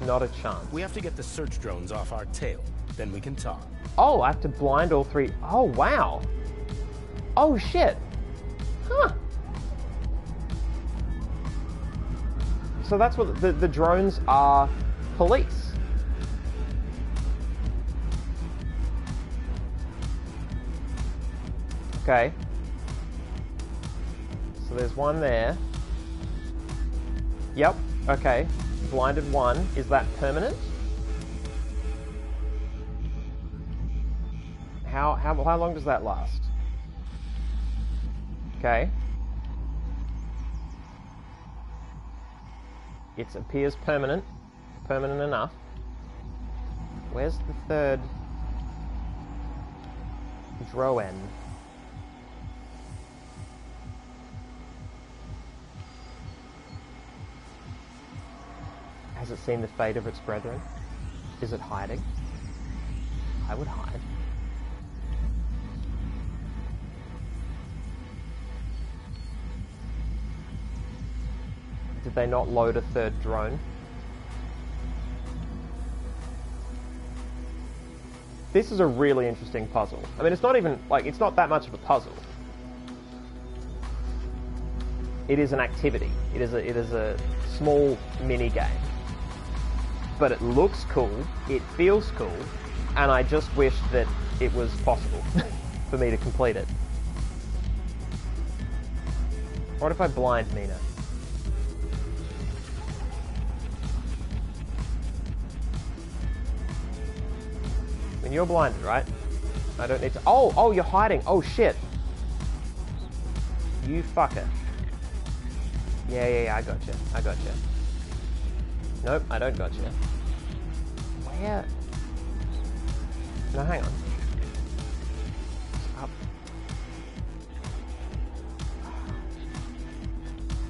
Not a chance. We have to get the search drones off our tail. Then we can talk. Oh, I have to blind all 3. Oh, wow. Oh, shit. Huh. So that's what the drones are. Police. Okay. So there's one there. Yep. Okay. Blinded 1. Is that permanent? How long does that last? Okay. It appears permanent. Permanent enough. Where's the third Droen? Has it seen the fate of its brethren? Is it hiding? I would hide. Did they not load a third drone? This is a really interesting puzzle. I mean, it's not even, like, it's not that much of a puzzle. It is an activity. It is a small mini game. But it looks cool, it feels cool, and I just wish that it was possible for me to complete it. What if I blind Mina? I mean, you're blinded, right? I don't need to... Oh, you're hiding. Oh, shit. You fucker. Yeah, I gotcha. Nope, I don't gotcha. Where? No, hang on. Up.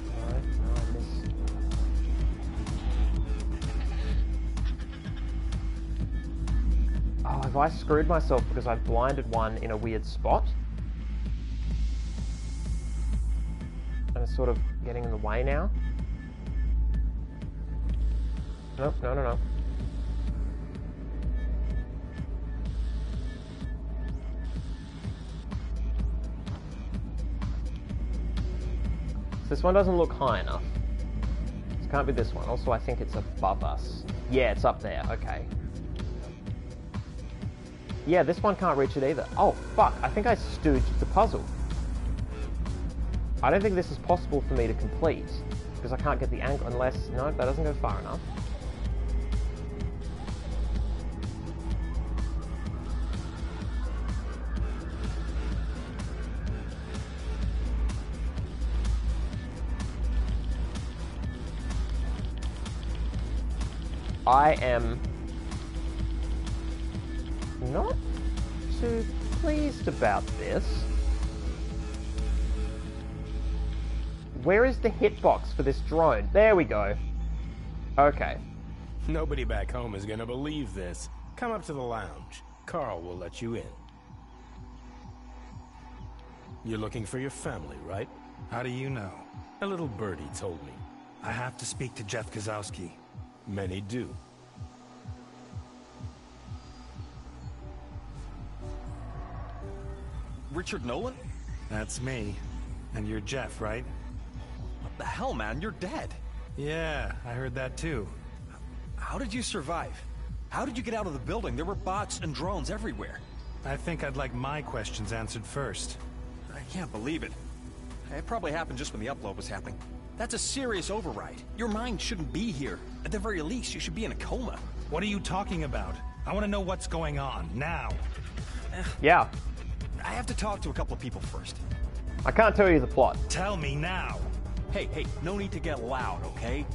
No, I missed. Oh, have I screwed myself because I've blinded 1 in a weird spot? And it's sort of getting in the way now? Nope, no. This one doesn't look high enough. This can't be this one. Also, I think it's above us. Yeah, it's up there. Okay. Yeah, this one can't reach it either. Oh, fuck. I think I stooged the puzzle. I don't think this is possible for me to complete, because I can't get the angle unless... No, that doesn't go far enough. I am not too pleased about this. Where is the hitbox for this drone? There we go. Okay. Nobody back home is gonna believe this. Come up to the lounge. Carl will let you in. You're looking for your family, right? How do you know? A little birdie told me. I have to speak to Jeff Kozowski. Many do. Richard Nolan? That's me. And you're Jeff, right? What the hell, man? You're dead. Yeah, I heard that too. How did you survive? How did you get out of the building? There were bots and drones everywhere. I think I'd like my questions answered first. I can't believe it. It probably happened just when the upload was happening. That's a serious override. Your mind shouldn't be here. At the very least, you should be in a coma. What are you talking about? I want to know what's going on, now. Yeah. I have to talk to a couple of people first. I can't tell you the plot. Tell me now. Hey, no need to get loud, okay?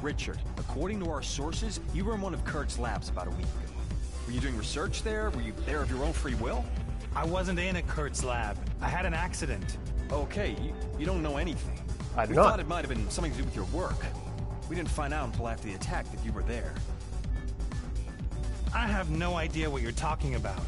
Richard, according to our sources, you were in one of Kurt's labs about a week ago. Were you doing research there? Were you there of your own free will? I wasn't in a Kurt's lab. I had an accident. Okay, you don't know anything. I do We not. thought it might have been something to do with your work. We didn't find out until after the attack that you were there. I have no idea what you're talking about.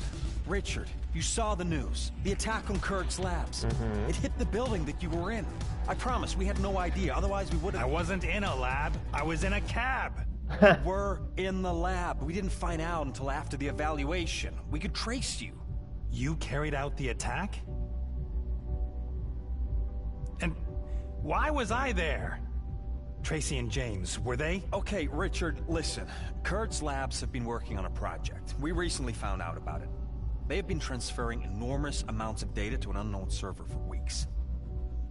Richard, you saw the news. The attack on Kurt's labs. It hit the building that you were in. I promise, we had no idea. Otherwise, we would have... I wasn't in a lab. I was in a cab. You were in the lab. We didn't find out until after the evaluation. We could trace you. You carried out the attack? And why was I there? Tracy and James, were they? Okay, Richard, listen. Kurt's labs have been working on a project. We recently found out about it. They have been transferring enormous amounts of data to an unknown server for weeks.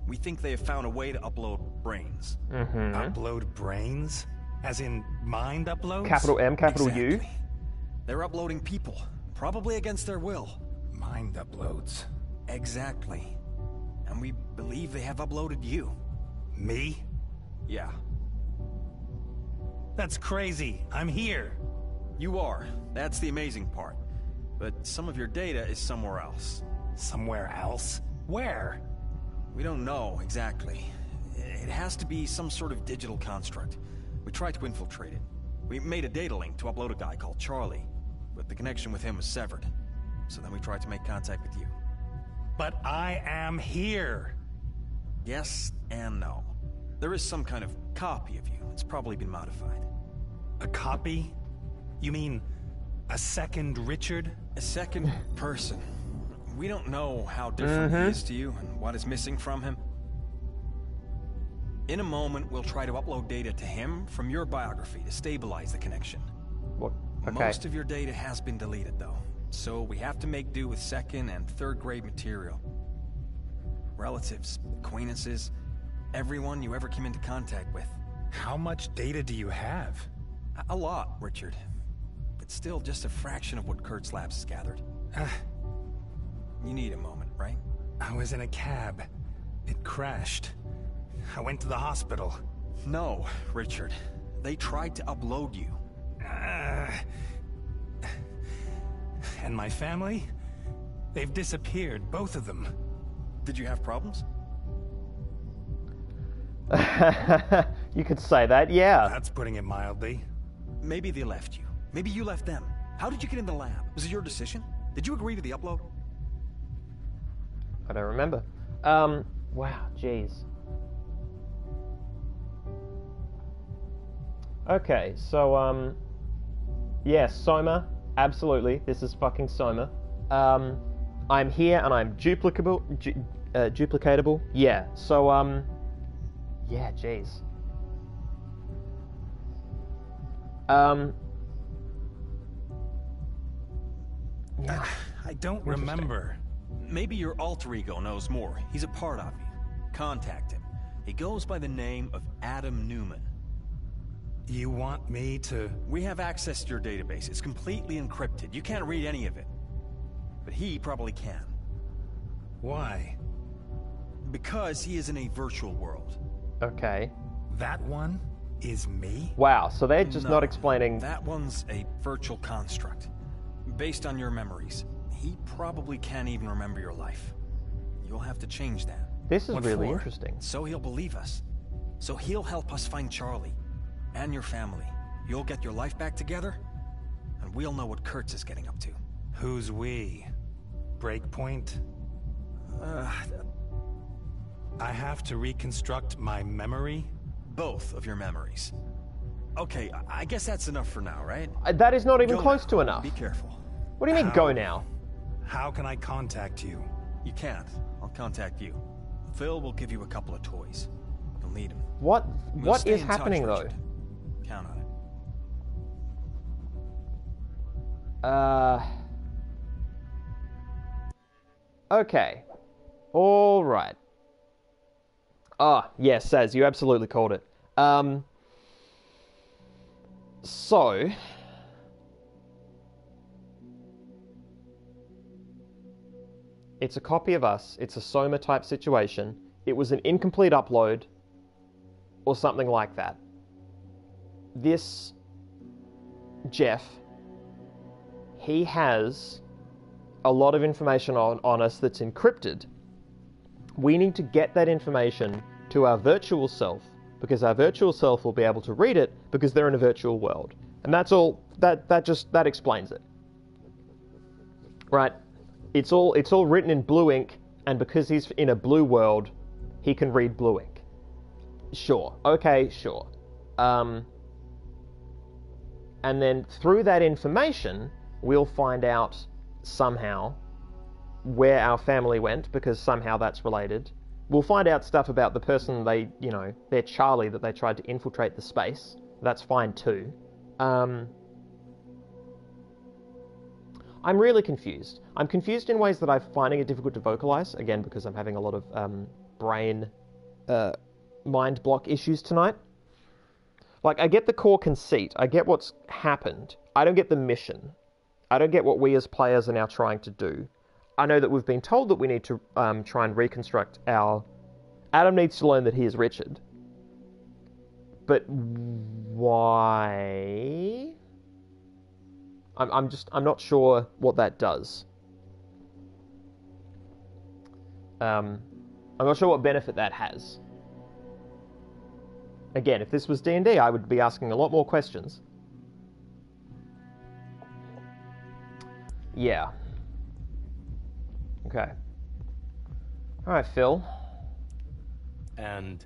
We think they have found a way to upload brains. Upload brains? As in mind uploads? Capital M, capital U? Exactly. They're uploading people, probably against their will. Mind uploads. Exactly. And we believe they have uploaded you. Me? Yeah. That's crazy. I'm here. You are. That's the amazing part. But some of your data is somewhere else. Somewhere else? Where? We don't know exactly. It has to be some sort of digital construct. We tried to infiltrate it. We made a data link to upload a guy called Charlie, but the connection with him was severed. So then we tried to make contact with you. But I am here. Yes and no. There is some kind of copy of you. It's probably been modified. A copy? You mean a second Richard? A second person. We don't know how different he is to you and what is missing from him. In a moment, we'll try to upload data to him from your biography to stabilize the connection. What? Okay. Most of your data has been deleted, though. So we have to make do with second and third grade material. Relatives, acquaintances, everyone you ever came into contact with. How much data do you have? A lot, Richard. But still just a fraction of what Kurt's labs has gathered. You need a moment, right? I was in a cab. It crashed. I went to the hospital. No, Richard. They tried to upload you. And my family? They've disappeared, both of them. Did you have problems? You could say that, yeah. That's putting it mildly. Maybe they left you. Maybe you left them. How did you get in the lab? Was it your decision? Did you agree to the upload? I don't remember. Wow, jeez. Okay, so, yes, SOMA, absolutely. This is fucking SOMA. I'm here and I'm duplicable, duplicatable. Yeah, so, yeah, jeez. Yeah. I don't remember. Maybe your alter ego knows more. He's a part of you. Contact him. He goes by the name of Adam Newman. You want me to... We have access to your database. It's completely encrypted. You can't read any of it. But he probably can. Why? Because he is in a virtual world. Okay. That one is me? Wow, so they're just not explaining... That one's a virtual construct. Based on your memories. He probably can't even remember your life. You'll have to change that. This is really interesting. So he'll believe us. So he'll help us find Charlie. And your family. You'll get your life back together, and we'll know what Kurtz is getting up to. Who's we? Breakpoint? I have to reconstruct my memory? Both of your memories. Okay, I guess that's enough for now, right? That is not even Go close now. to enough. Be careful. What do you mean, go now? How can I contact you? You can't. I'll contact you. Phil will give you a couple of toys. You'll need them. What We'll stay is in touch, happening, though? Richard. Count on it. Okay. All right. Ah, yes, Saz, you absolutely called it. So... It's a copy of us. It's a SOMA type situation. It was an incomplete upload or something like that. This Jeff, he has a lot of information on us that's encrypted. We need to get that information to our virtual self because our virtual self will be able to read it because they're in a virtual world. And that's all, that explains it. Right, It's all written in blue ink, and because he's in a blue world, he can read blue ink. Sure. Okay, sure. And then through that information, we'll find out somehow where our family went, because somehow that's related. We'll find out stuff about the person they're Charlie, that they tried to infiltrate the space. That's fine too. I'm really confused. I'm confused in ways that I'm finding it difficult to vocalize, again, because I'm having a lot of brain mind block issues tonight. Like, I get the core conceit. I get what's happened. I don't get the mission. I don't get what we as players are now trying to do. I know that we've been told that we need to try and reconstruct our... Adam needs to learn that he is Richard. But why? I'm not sure what that does. I'm not sure what benefit that has. Again, if this was D&D, I would be asking a lot more questions. Yeah. Okay. Alright, Phil. And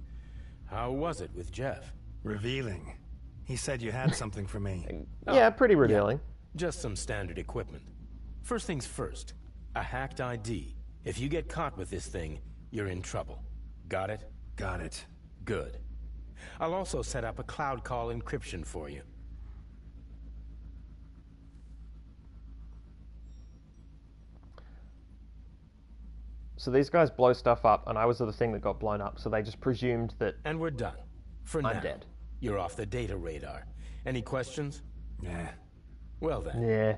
how was it with Jeff? Revealing. He said you had something for me. Yeah, pretty revealing. Yeah, just some standard equipment. First things first, a hacked ID. If you get caught with this thing, you're in trouble. Got it? Got it. Good. I'll also set up a cloud call encryption for you. So these guys blow stuff up, and I was the thing that got blown up, so they just presumed that... And we're done. For now. I'm dead. You're off the data radar. Any questions? Nah. Well then. Yeah.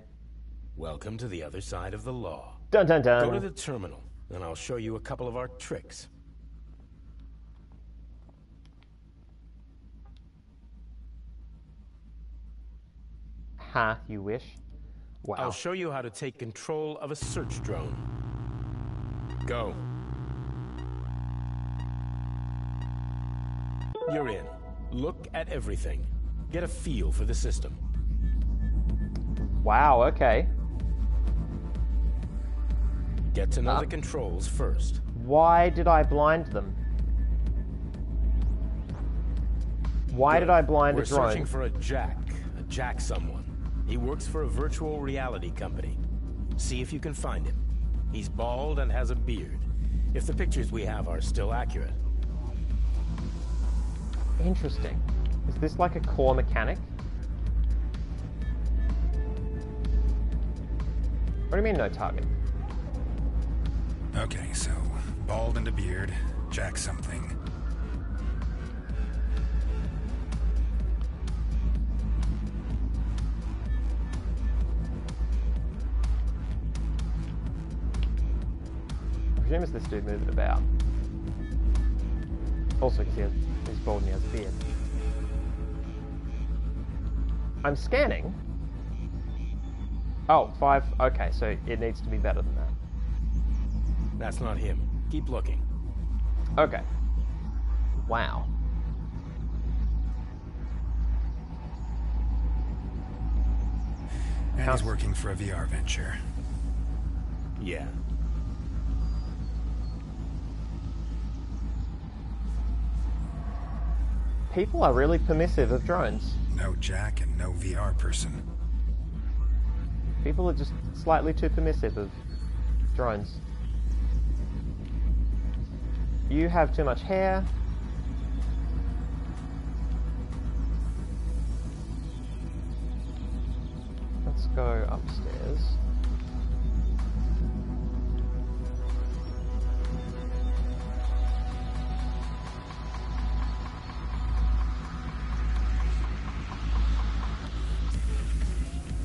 Welcome to the other side of the law. Dun dun dun. Go to the terminal, and I'll show you a couple of our tricks. Ha, you wish. Wow. I'll show you how to take control of a search drone. Go. You're in. Look at everything. Get a feel for the system. Wow, okay. Get to know the controls first. Why did I blind them? Why did I blind a drone? We're searching for a Jack someone. He works for a virtual reality company. See if you can find him. He's bald and has a beard. If the pictures we have are still accurate. Interesting. Is this like a core mechanic? What do you mean, no target? Okay, so bald and a beard, Jack something. I presume it's this dude moving about. Also because he's bald and he has a beard. I'm scanning. Oh, 5. Okay, so it needs to be better than that. That's not him. Keep looking. Okay. Wow. And he's working for a VR venture. Yeah. People are really permissive of drones. No Jack and no VR person. People are just slightly too permissive of drones. You have too much hair. Let's go upstairs.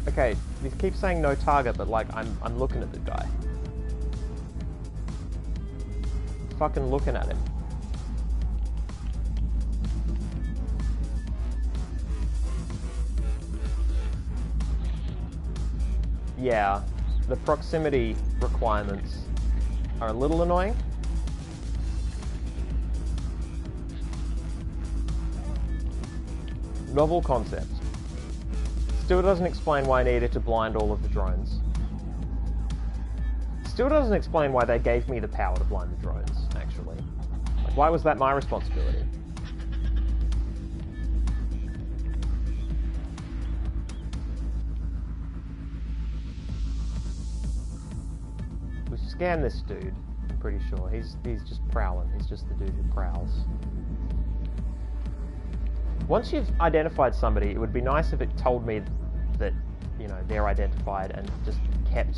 Okay, he keeps saying no target, but like I'm looking at the guy. Fucking looking at him. Yeah, the proximity requirements are a little annoying. Novel concept. Still doesn't explain why I needed to blind all of the drones. Still doesn't explain why they gave me the power to blind the drones, actually. Like, why was that my responsibility? We scanned this dude, I'm pretty sure. He's just prowling. He's just the dude who prowls. Once you've identified somebody, it would be nice if it told me that, you know, they're identified and just kept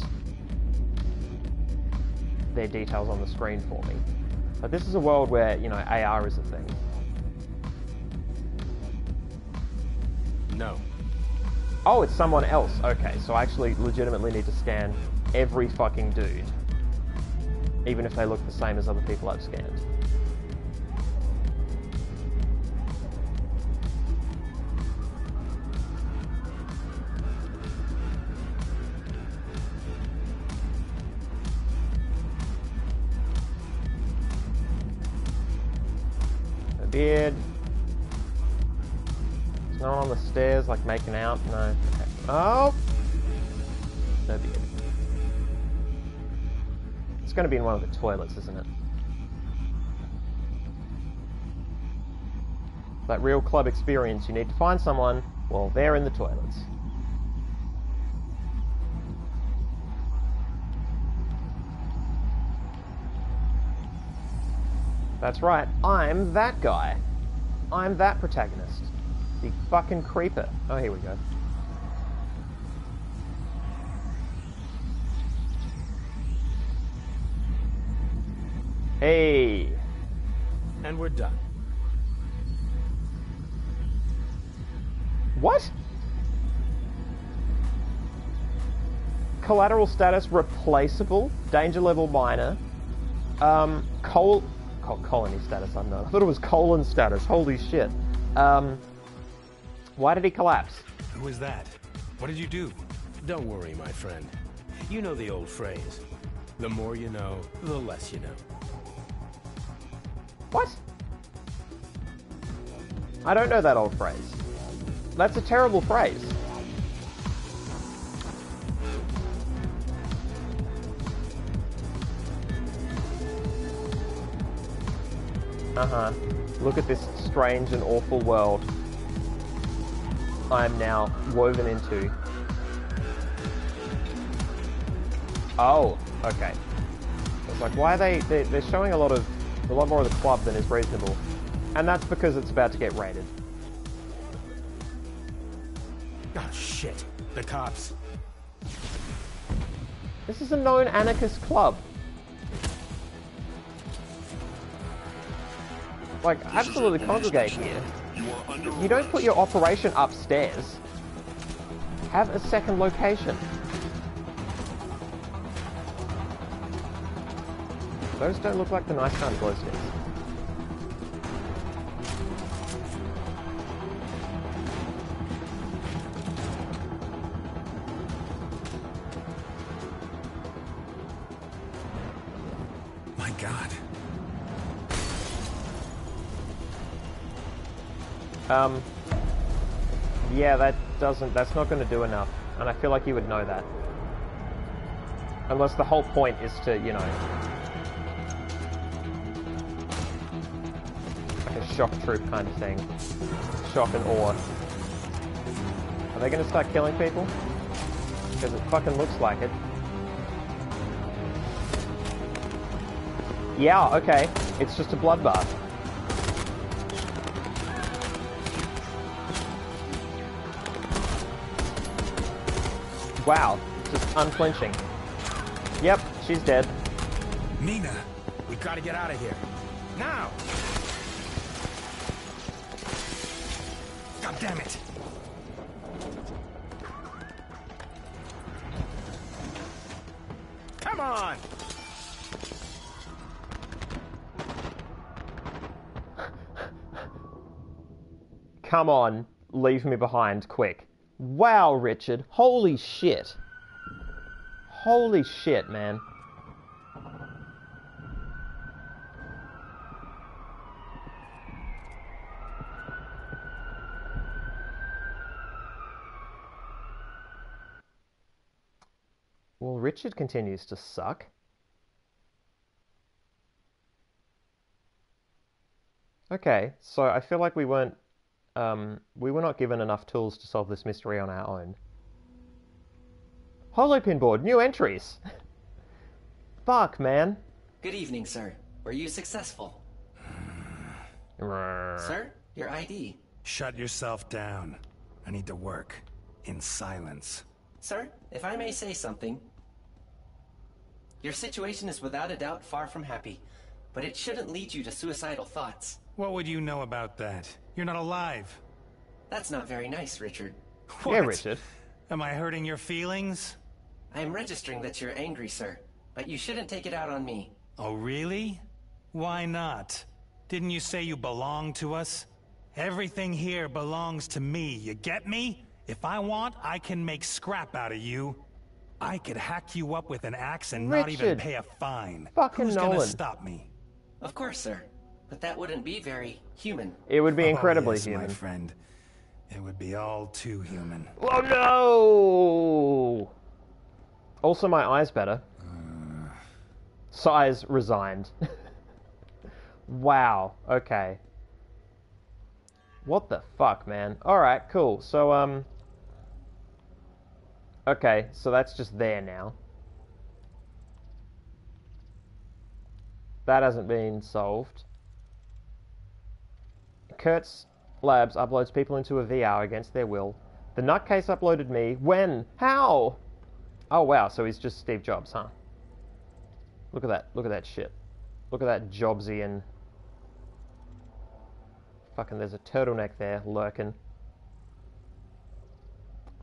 their details on the screen for me. But this is a world where, you know, AR is a thing. No. Oh, it's someone else. Okay, so I actually legitimately need to scan every fucking dude, even if they look the same as other people I've scanned. A beard. There's no one on the stairs, like, making out? No. Okay. Oh! No beard. It's going to be in one of the toilets, isn't it? That real club experience, you need to find someone, well, they're in the toilets. That's right, I'm that guy. I'm that protagonist. The fucking creeper. Oh, here we go. Hey! And we're done. What? Collateral status replaceable, danger level minor. Colony status, I don't know. I thought it was colon status, holy shit. Why did he collapse? Who is that? What did you do? Don't worry, my friend. You know the old phrase. The more you know, the less you know. What? I don't know that old phrase. That's a terrible phrase. Uh-huh. Look at this strange and awful world I'm now woven into. Oh, okay. It's like, why are they're showing a lot more of the club than is reasonable. And that's because it's about to get raided. Oh, shit. The cops. This is a known anarchist club. Like, absolutely congregate here. You don't put your operation upstairs. Have a second location. Those don't look like the nice kind of glow sticks. My God. Yeah, that's not going to do enough. And I feel like you would know that. Unless the whole point is to, you know, like a shock troop kind of thing. Shock and awe. Are they going to start killing people? Because it fucking looks like it. Yeah, okay. It's just a bloodbath. Wow, just unflinching. Yep, she's dead. Nina, we gotta get out of here. Now! God damn it! Come on! Come on, leave me behind, quick. Wow, Richard. Holy shit. Holy shit, man. Well, Richard continues to suck. Okay, so I feel like we were not given enough tools to solve this mystery on our own. Holopin board, new entries. Fuck, man. Good evening, sir. Were you successful? Sir, your ID. Shut yourself down. I need to work in silence. Sir, if I may say something. Your situation is without a doubt far from happy, but it shouldn't lead you to suicidal thoughts. What would you know about that? You're not alive. That's not very nice, Richard. What? Yeah, Richard. Am I hurting your feelings? I am registering that you're angry, sir, but you shouldn't take it out on me. Oh, really? Why not? Didn't you say you belong to us? Everything here belongs to me, you get me? If I want, I can make scrap out of you. I could hack you up with an axe and not even pay a fine. Fucking Who's Nolan. gonna stop me? Of course, sir. But that wouldn't be very human. It would be incredibly yes, human. my friend. It would be all too human. Oh no! Also, my eye's better. Size resigned. Wow. Okay. What the fuck, man? Alright, cool. So, okay, so that's just there now. That hasn't been solved. Kurtz Labs uploads people into a VR against their will. The nutcase uploaded me. When? How? Oh, wow, so he's just Steve Jobs, huh? Look at that. Look at that shit. Look at that Jobsian. Fucking, there's a turtleneck there lurking.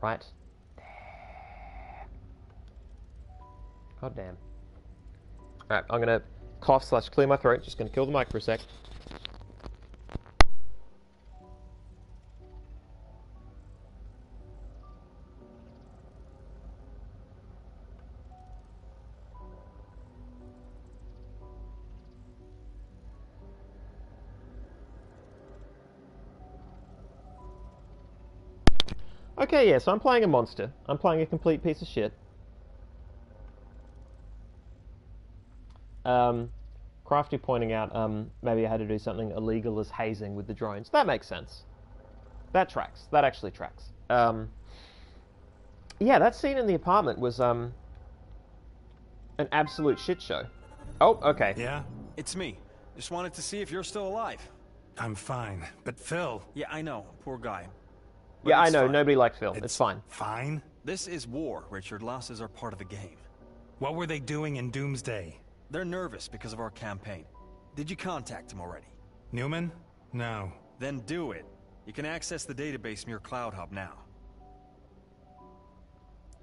Right there. God damn. Alright, I'm gonna cough / clear my throat. Just gonna kill the mic for a sec. Okay, yeah, so I'm playing a monster. I'm playing a complete piece of shit. Crafty pointing out, maybe I had to do something illegal as hazing with the drones. That makes sense. That tracks. That actually tracks. Yeah, that scene in the apartment was, an absolute shit show. Oh, okay. Yeah? It's me. Just wanted to see if you're still alive. I'm fine, but Phil... Yeah, I know. Poor guy. But Yeah, I it's know. fine. Nobody liked Phil. It's fine. Fine? This is war, Richard. Losses are part of the game. What were they doing in Doomsday? They're nervous because of our campaign. Did you contact him already? Newman? No. Then do it. You can access the database from your cloud hub now.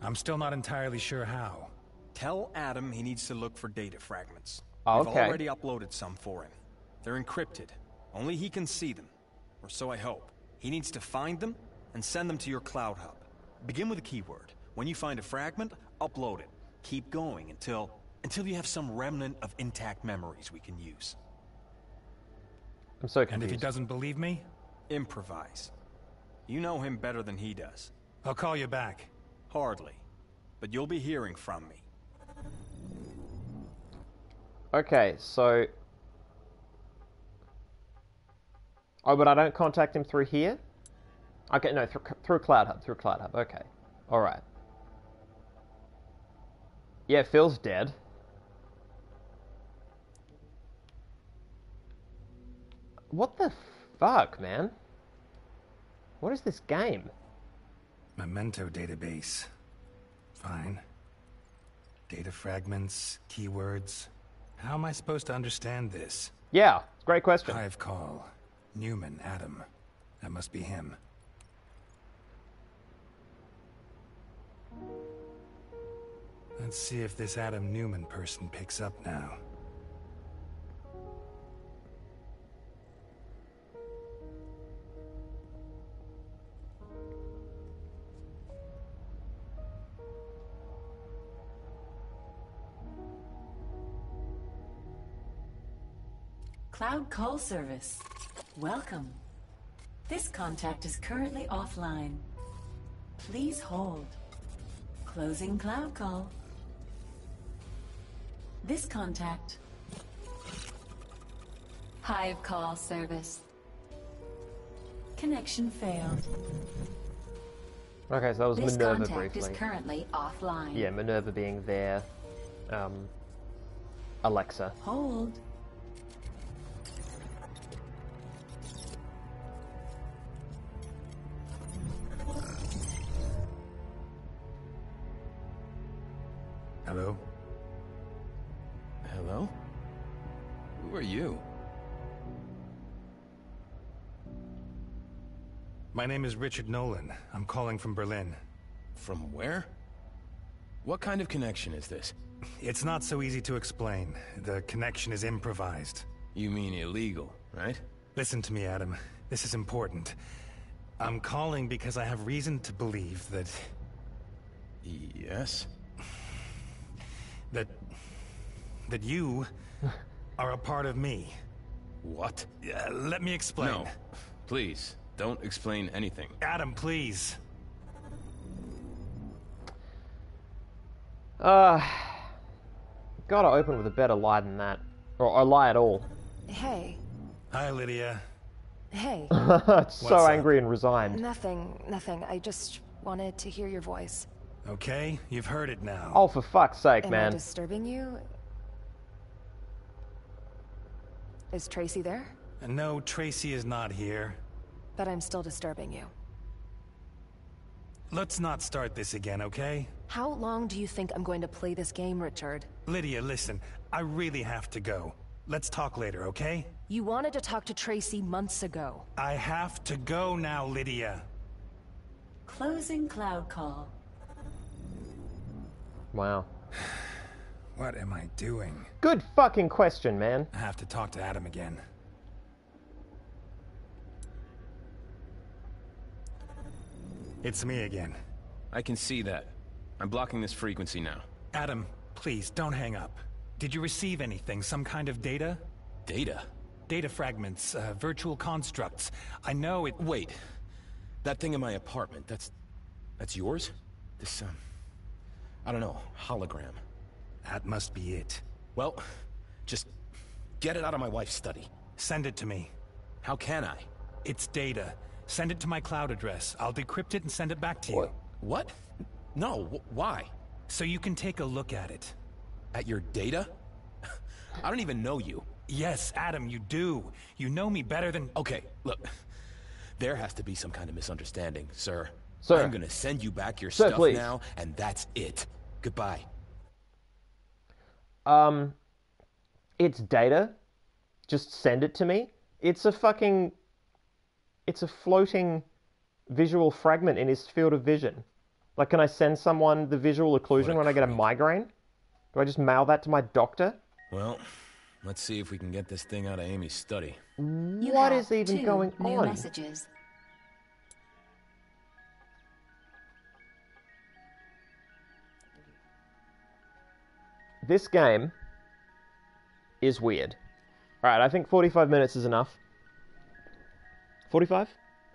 I'm still not entirely sure how. Tell Adam he needs to look for data fragments. Oh, We've okay. already uploaded some for him. They're encrypted. Only he can see them. Or so I hope. He needs to find them and send them to your cloud hub. Begin with a keyword. When you find a fragment, upload it. Keep going until you have some remnant of intact memories we can use. I'm so confused. And if he doesn't believe me? Improvise. You know him better than he does. I'll call you back. Hardly. But you'll be hearing from me. Okay, so... Oh, but I don't contact him through here? Okay, no, through Cloud Hub, okay. Alright. Yeah, Phil's dead. What the fuck, man? What is this game? Memento database. Fine. Data fragments, keywords. How am I supposed to understand this? Yeah, great question. Hive call. Newman, Adam. That must be him. Let's see if this Adam Newman person picks up now. Cloud call service. Welcome. This contact is currently offline. Please hold. Closing cloud call. This contact. Hive call service. Connection failed. Okay, so that was This Minerva contact briefly. is currently offline. Yeah, Minerva being their Alexa. Hold. Hello? Hello? Who are you? My name is Richard Nolan. I'm calling from Berlin. From where? What kind of connection is this? It's not so easy to explain. The connection is improvised. You mean illegal, right? Listen to me, Adam. This is important. I'm calling because I have reason to believe that... Yes? That you are a part of me. What? Let me explain. No. Please, don't explain anything. Adam, please. Gotta open with a better lie than that. Or a lie at all. Hey. Hi, Lydia. Hey. So angry and resigned. Nothing. I just wanted to hear your voice. Okay, you've heard it now. Oh, for fuck's sake, Am man. I disturbing you? Is Tracy there? No, Tracy is not here. But I'm still disturbing you. Let's not start this again, okay? How long do you think I'm going to play this game, Richard? Lydia, listen. I really have to go. Let's talk later, okay? You wanted to talk to Tracy months ago. I have to go now, Lydia. Closing cloud call. Wow. What am I doing? Good fucking question, man. I have to talk to Adam again. It's me again. I can see that. I'm blocking this frequency now. Adam, please, don't hang up. Did you receive anything? Some kind of data? Data? Data fragments, virtual constructs. I know it... Wait. That thing in my apartment, that's yours? This, I don't know, hologram. That must be it. Well, just get it out of my wife's study. Send it to me. How can I? It's data. Send it to my cloud address. I'll decrypt it and send it back to you. What? No, why? So you can take a look at it. At your data? I don't even know you. Yes, Adam, you do. You know me better than... Okay, look. There has to be some kind of misunderstanding, sir. Sir. I'm gonna send you back your Sir, stuff please. now, and that's it. Goodbye. It's data. Just send it to me. It's a floating visual fragment in his field of vision. Like, can I send someone the visual occlusion when I get a migraine? Do I just mail that to my doctor? Well, let's see if we can get this thing out of Amy's study. What is even going new on? Messages. This game is weird. Alright, I think 45 minutes is enough. 45?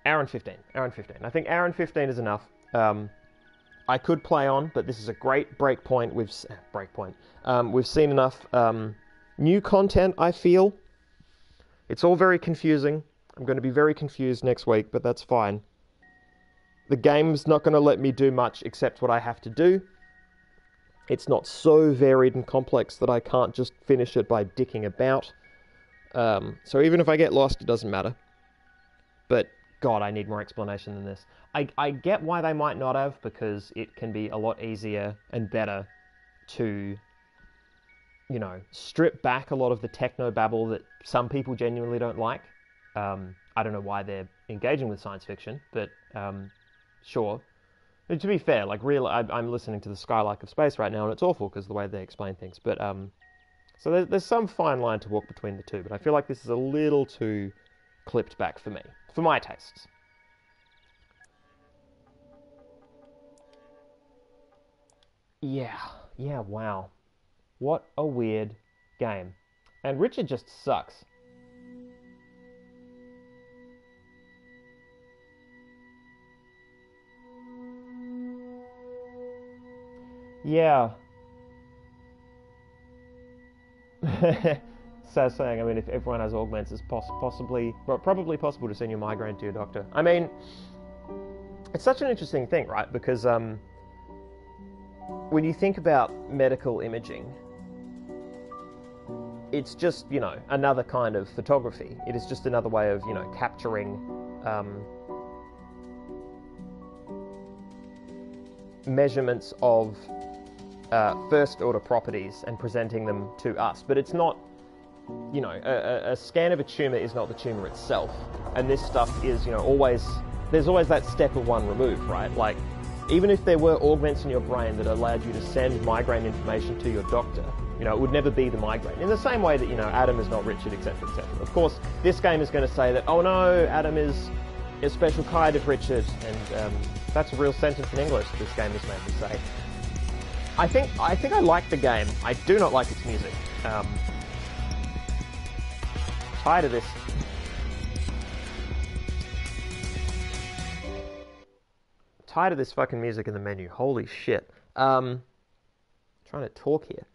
Hour and 15. Hour and 15. I think hour and 15 is enough. I could play on, but this is a great break point. We've seen enough new content, I feel. It's all very confusing. I'm going to be very confused next week, but that's fine. The game's not going to let me do much except what I have to do. It's not so varied and complex that I can't just finish it by dicking about. So even if I get lost, it doesn't matter. But, God, I need more explanation than this. I get why they might not have, because it can be a lot easier and better to, you know, strip back a lot of the techno-babble that some people genuinely don't like. I don't know why they're engaging with science fiction, but sure. And to be fair, like, I'm listening to the Skylark of Space right now, and it's awful because of the way they explain things. But so there's some fine line to walk between the two, but I feel like this is a little too clipped back for me, for my tastes. Yeah, wow. What a weird game. And Richard just sucks. Yeah. So saying, I mean, if everyone has augments, it's probably possible to send your migraine to your doctor. I mean, it's such an interesting thing, right? Because when you think about medical imaging, it's just, you know, another kind of photography. It is just another way of, you know, capturing measurements of first-order properties and presenting them to us. But it's not, you know, a scan of a tumour is not the tumour itself. And this stuff is, you know, there's always that step of one removed, right? Like, even if there were augments in your brain that allowed you to send migraine information to your doctor, you know, it would never be the migraine. In the same way that, you know, Adam is not Richard, etc., etc. Of course, this game is going to say that, oh no, Adam is a special kind of Richard, and that's a real sentence in English this game has made me say. I think I like the game. I do not like its music. Tired of this. Tired of this fucking music in the menu. Holy shit. Trying to talk here.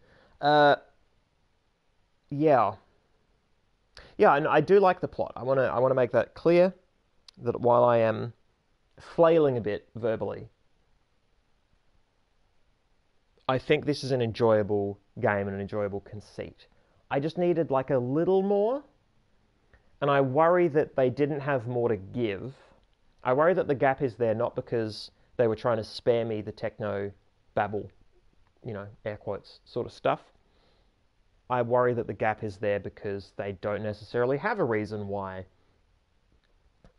Yeah, and I do like the plot. I want to make that clear, that while I am flailing a bit verbally, I think this is an enjoyable game and an enjoyable conceit. I just needed like a little more, and I worry that they didn't have more to give. I worry that the gap is there not because they were trying to spare me the techno babble, you know, air quotes sort of stuff. I worry that the gap is there because they don't necessarily have a reason why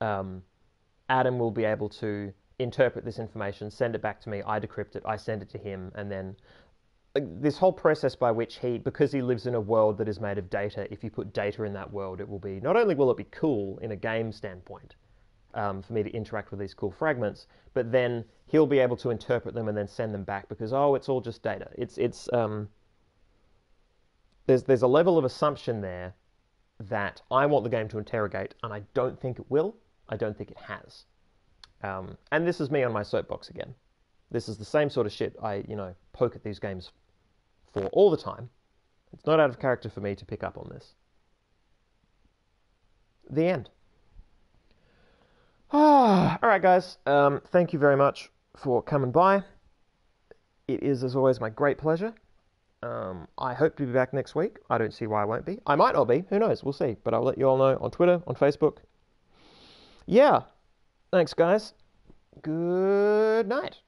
Adam will be able to interpret this information, send it back to me, I decrypt it, I send it to him, and then this whole process by which because he lives in a world that is made of data, if you put data in that world, it will be, not only will it be cool in a game standpoint, for me to interact with these cool fragments, but then he'll be able to interpret them and then send them back because, oh, it's all just data. There's a level of assumption there that I want the game to interrogate, and I don't think it will. I don't think it has. And this is me on my soapbox again. This is the same sort of shit I, you know, poke at these games for all the time. It's not out of character for me to pick up on this. The end. Alright guys, thank you very much for coming by. It is, as always, my great pleasure. I hope to be back next week. I don't see why I won't be. I might not be, who knows, we'll see. But I'll let you all know on Twitter, on Facebook. Yeah, thanks guys. Good night.